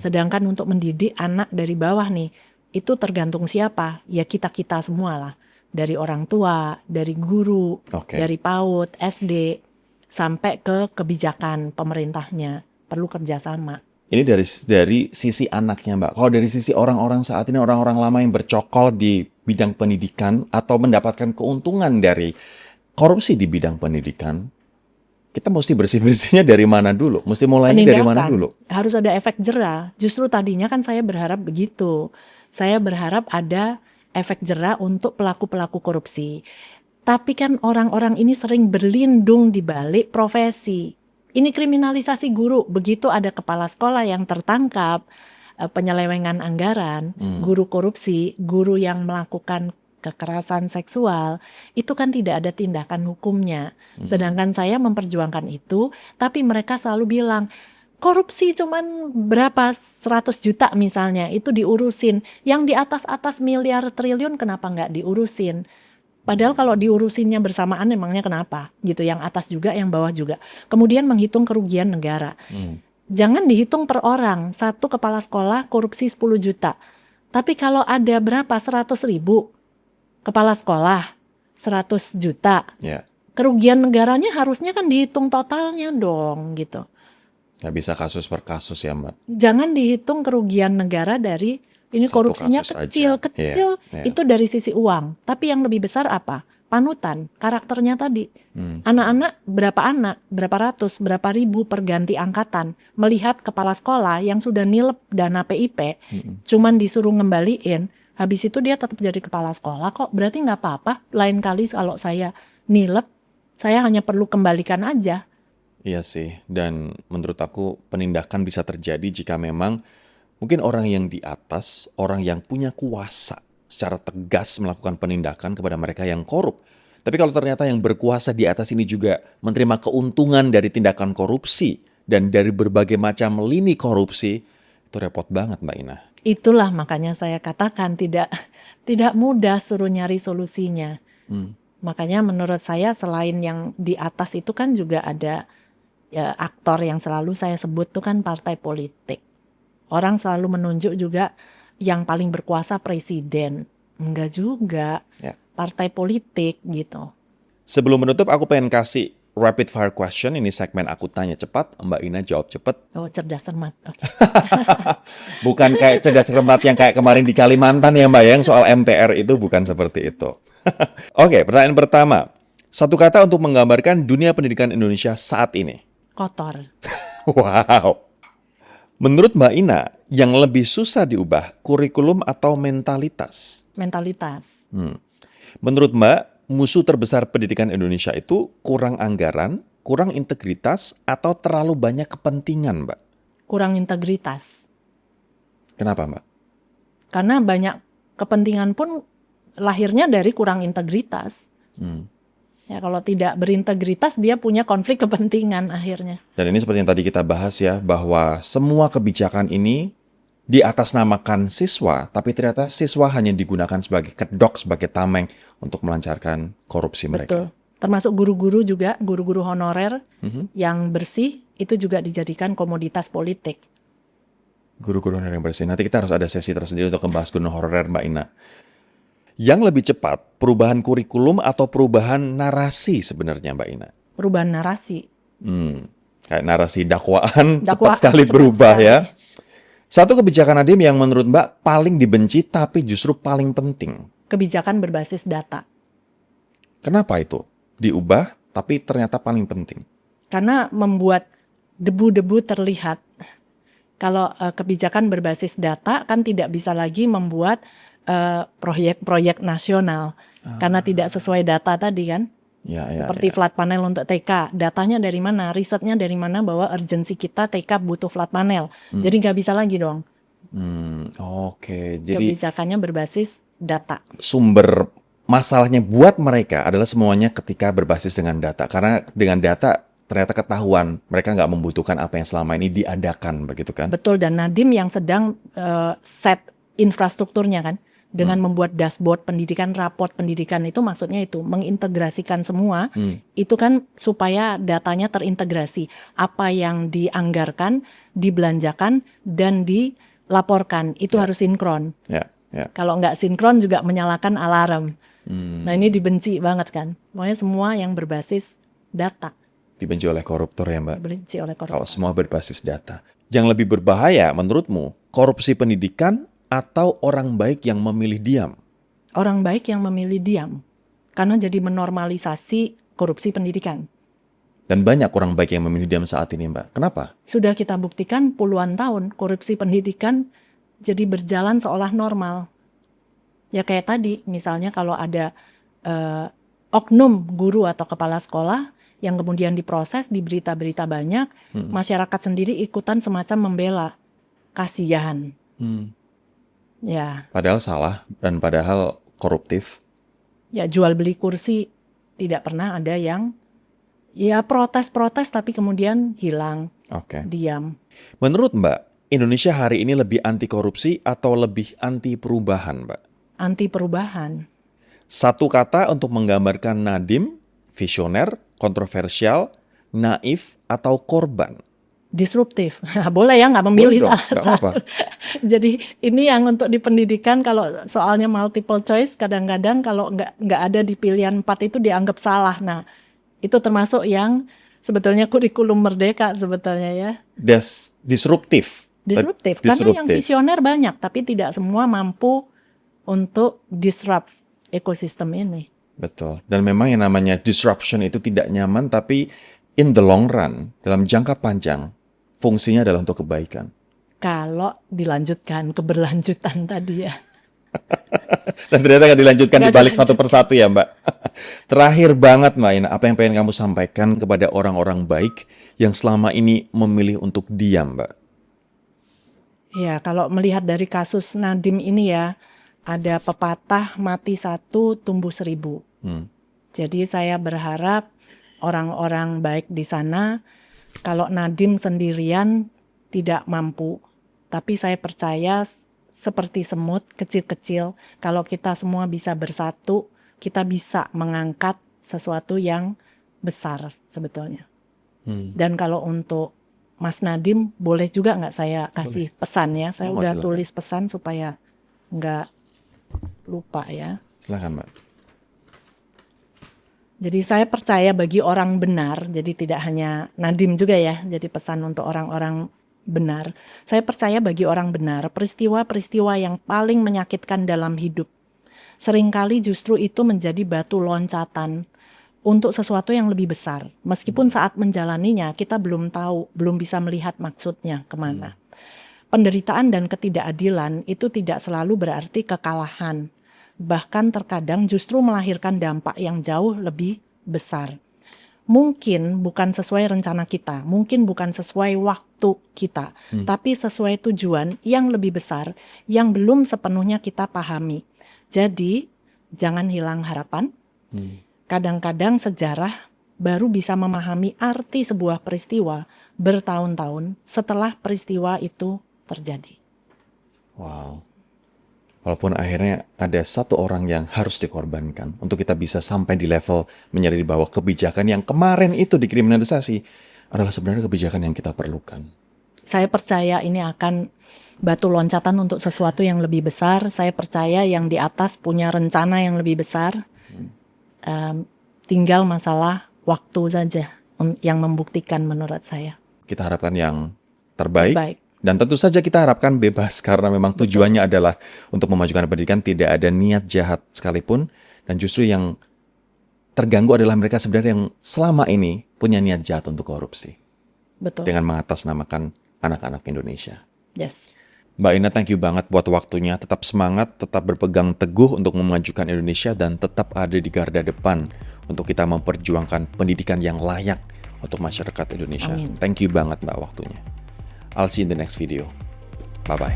Sedangkan untuk mendidik anak dari bawah nih, itu tergantung siapa? Ya kita-kita semua lah. Dari orang tua, dari guru, dari PAUD, SD, sampai ke kebijakan pemerintahnya. Perlu kerjasama.
Ini dari sisi anaknya, Mbak. Kalau dari sisi orang-orang saat ini, orang-orang lama yang bercokol di bidang pendidikan atau mendapatkan keuntungan dari korupsi di bidang pendidikan, kita mesti bersih-bersihnya dari mana dulu? Mesti mulainya dari mana dulu?
Harus ada efek jera. Justru tadinya kan saya berharap begitu. Saya berharap ada efek jera untuk pelaku-pelaku korupsi. Tapi kan orang-orang ini sering berlindung di balik profesi. Ini kriminalisasi guru. Begitu ada kepala sekolah yang tertangkap penyelewengan anggaran, guru korupsi, guru yang melakukan kekerasan seksual, itu kan tidak ada tindakan hukumnya. Sedangkan saya memperjuangkan itu, tapi mereka selalu bilang, korupsi cuman berapa 100 juta misalnya, itu diurusin. Yang di atas-atas miliar triliun kenapa nggak diurusin? Padahal kalau diurusinnya bersamaan emangnya kenapa? Gitu, yang atas juga, yang bawah juga. Kemudian menghitung kerugian negara. Jangan dihitung per orang, satu kepala sekolah korupsi 10 juta. Tapi kalau ada berapa, 100.000 kepala sekolah, 100 juta. Kerugian negaranya harusnya kan dihitung totalnya dong, gitu.
Nggak bisa kasus per kasus ya, Mbak.
Jangan dihitung kerugian negara dari, ini
Satu
korupsinya
kasus
kecil,
aja.
itu dari sisi uang. Tapi yang lebih besar apa? Panutan, karakternya tadi. Anak-anak, berapa ratus, berapa ribu perganti angkatan, melihat kepala sekolah yang sudah nilep dana PIP, cuman disuruh ngembaliin, habis itu dia tetap jadi kepala sekolah kok. Berarti nggak apa-apa, lain kali kalau saya nilep, saya hanya perlu kembalikan aja.
Iya sih, dan menurut aku penindakan bisa terjadi jika memang mungkin orang yang di atas, orang yang punya kuasa secara tegas melakukan penindakan kepada mereka yang korup. Tapi kalau ternyata yang berkuasa di atas ini juga menerima keuntungan dari tindakan korupsi dan dari berbagai macam lini korupsi, itu repot banget, Mbak Ina.
Itulah makanya saya katakan tidak mudah suruh nyari solusinya. Makanya menurut saya selain yang di atas itu kan juga ada ya, aktor yang selalu saya sebut tuh kan partai politik. Orang selalu menunjuk juga yang paling berkuasa presiden. Enggak juga. Partai politik gitu.
Sebelum menutup, aku pengen kasih rapid fire question. Ini segmen aku tanya cepat, Mbak Ina jawab cepat.
Oh, cerdas cermat. Oke.
Bukan kayak cerdas cermat yang kayak kemarin di Kalimantan ya, Mbak, yang soal MTR itu bukan seperti itu. Oke, pertanyaan pertama. Satu kata untuk menggambarkan dunia pendidikan Indonesia saat ini.
Kotor.
Wow. Menurut Mbak Ina, yang lebih susah diubah, kurikulum atau mentalitas?
Mentalitas.
Menurut Mbak, musuh terbesar pendidikan Indonesia itu kurang anggaran, kurang integritas, atau terlalu banyak kepentingan, Mbak?
Kurang integritas.
Kenapa, Mbak?
Karena banyak kepentingan pun lahirnya dari kurang integritas. Ya, kalau tidak berintegritas dia punya konflik kepentingan akhirnya.
Dan ini seperti yang tadi kita bahas ya, bahwa semua kebijakan ini diatasnamakan siswa, tapi ternyata siswa hanya digunakan sebagai kedok, sebagai tameng untuk melancarkan korupsi mereka.
Betul. Termasuk guru-guru juga, guru-guru honorer yang bersih, itu juga dijadikan komoditas politik.
Guru-guru honorer yang bersih. Nanti kita harus ada sesi tersendiri untuk membahas guru honorer, Mbak Ina. Yang lebih cepat, perubahan kurikulum atau perubahan narasi sebenarnya, Mbak Ina?
Perubahan narasi.
Kayak narasi dakwaan cepat sekali berubah ya. Satu kebijakan Nadiem yang menurut Mbak paling dibenci tapi justru paling penting.
Kebijakan berbasis data.
Kenapa itu? Diubah tapi ternyata paling penting.
Karena membuat debu-debu terlihat. Kalau kebijakan berbasis data kan tidak bisa lagi membuat proyek-proyek nasional karena tidak sesuai data tadi kan. Seperti flat panel untuk TK, datanya dari mana, risetnya dari mana bahwa urgensi kita TK butuh flat panel. Jadi nggak bisa lagi dong.
Jadi
Kebijakannya berbasis data.
sumber masalahnya buat mereka adalah semuanya ketika berbasis dengan data. Karena dengan data ternyata ketahuan mereka nggak membutuhkan apa yang selama ini diadakan, begitu kan?
Betul, dan Nadiem yang sedang set infrastrukturnya kan. Dengan membuat dashboard pendidikan, raport pendidikan itu maksudnya itu mengintegrasikan semua, itu kan supaya datanya terintegrasi. Apa yang dianggarkan, dibelanjakan, dan dilaporkan, itu harus sinkron. Kalau nggak sinkron juga menyalakan alarm. Nah ini dibenci banget kan. Pokoknya semua yang berbasis data.
Dibenci oleh koruptor ya Mbak?
Dibenci oleh koruptor.
Kalau semua berbasis data. Yang lebih berbahaya menurutmu, korupsi pendidikan atau orang baik yang memilih diam?
Orang baik yang memilih diam. Karena jadi menormalisasi korupsi pendidikan.
Dan banyak orang baik yang memilih diam saat ini Mbak. Kenapa?
Sudah kita buktikan puluhan tahun korupsi pendidikan jadi berjalan seolah normal. Ya kayak tadi, misalnya kalau ada oknum guru atau kepala sekolah yang kemudian diproses di berita-berita banyak, masyarakat sendiri ikutan semacam membela. Kasihan. Ya.
Padahal salah dan padahal koruptif.
Ya jual beli kursi tidak pernah ada yang ya protes-protes tapi kemudian hilang, diam.
Menurut Mbak, Indonesia hari ini lebih anti korupsi atau lebih anti perubahan Mbak?
Anti perubahan.
Satu kata untuk menggambarkan Nadiem, visioner, kontroversial, naif, atau korban.
Disruptif. Boleh ya nggak memilih
Boleh dong,
salah
nggak apa-apa.
Jadi ini yang untuk di pendidikan kalau soalnya multiple choice kadang-kadang kalau nggak ada di pilihan 4 itu dianggap salah. Nah itu termasuk yang sebetulnya kurikulum merdeka sebetulnya ya.
Disruptif.
Karena yang visioner banyak tapi tidak semua mampu untuk disrupt ekosistem ini.
Betul. Dan memang yang namanya disruption itu tidak nyaman tapi in the long run, dalam jangka panjang, fungsinya adalah untuk kebaikan.
Kalau dilanjutkan keberlanjutan tadi ya.
Dan ternyata nggak dilanjutkan dibalik satu persatu ya Mbak. Terakhir banget Mbak Ina, apa yang pengen kamu sampaikan kepada orang-orang baik yang selama ini memilih untuk diam Mbak?
Ya kalau melihat dari kasus Nadiem ini ya, ada pepatah mati 1 tumbuh 1000. Jadi saya berharap orang-orang baik di sana, kalau Nadiem sendirian tidak mampu, tapi saya percaya seperti semut kecil-kecil, kalau kita semua bisa bersatu, kita bisa mengangkat sesuatu yang besar sebetulnya. Dan kalau untuk Mas Nadiem, boleh juga nggak saya kasih pesan ya? Saya udah tulis pesan supaya nggak lupa ya.
Silakan Mbak.
Jadi saya percaya bagi orang benar, jadi tidak hanya Nadiem juga ya, jadi pesan untuk orang-orang benar. Saya percaya bagi orang benar, peristiwa-peristiwa yang paling menyakitkan dalam hidup, seringkali justru itu menjadi batu loncatan untuk sesuatu yang lebih besar. Meskipun saat menjalaninya kita belum tahu, belum bisa melihat maksudnya kemana. Penderitaan dan ketidakadilan itu tidak selalu berarti kekalahan. Bahkan terkadang justru melahirkan dampak yang jauh lebih besar. Mungkin bukan sesuai rencana kita, mungkin bukan sesuai waktu kita, tapi sesuai tujuan yang lebih besar, yang belum sepenuhnya kita pahami. Jadi, jangan hilang harapan. Kadang-kadang sejarah baru bisa memahami arti sebuah peristiwa bertahun-tahun setelah peristiwa itu terjadi.
Wow. Walaupun akhirnya ada satu orang yang harus dikorbankan untuk kita bisa sampai di level menyadari bahwa kebijakan yang kemarin itu dikriminalisasi adalah sebenarnya kebijakan yang kita perlukan.
Saya percaya ini akan batu loncatan untuk sesuatu yang lebih besar. Saya percaya yang di atas punya rencana yang lebih besar. Tinggal masalah waktu saja yang membuktikan menurut saya.
Kita harapkan yang terbaik. Dan tentu saja kita harapkan bebas karena memang tujuannya adalah untuk memajukan pendidikan, tidak ada niat jahat sekalipun. Dan justru yang terganggu adalah mereka sebenarnya yang selama ini punya niat jahat untuk korupsi.
Betul.
Dengan mengatasnamakan anak-anak Indonesia.
Yes.
Mbak Ina, thank you banget buat waktunya. Tetap semangat, tetap berpegang teguh untuk memajukan Indonesia, dan tetap ada di garda depan untuk kita memperjuangkan pendidikan yang layak untuk masyarakat Indonesia.
Amin.
Thank you banget Mbak waktunya. I'll see you in the next video. Bye-bye.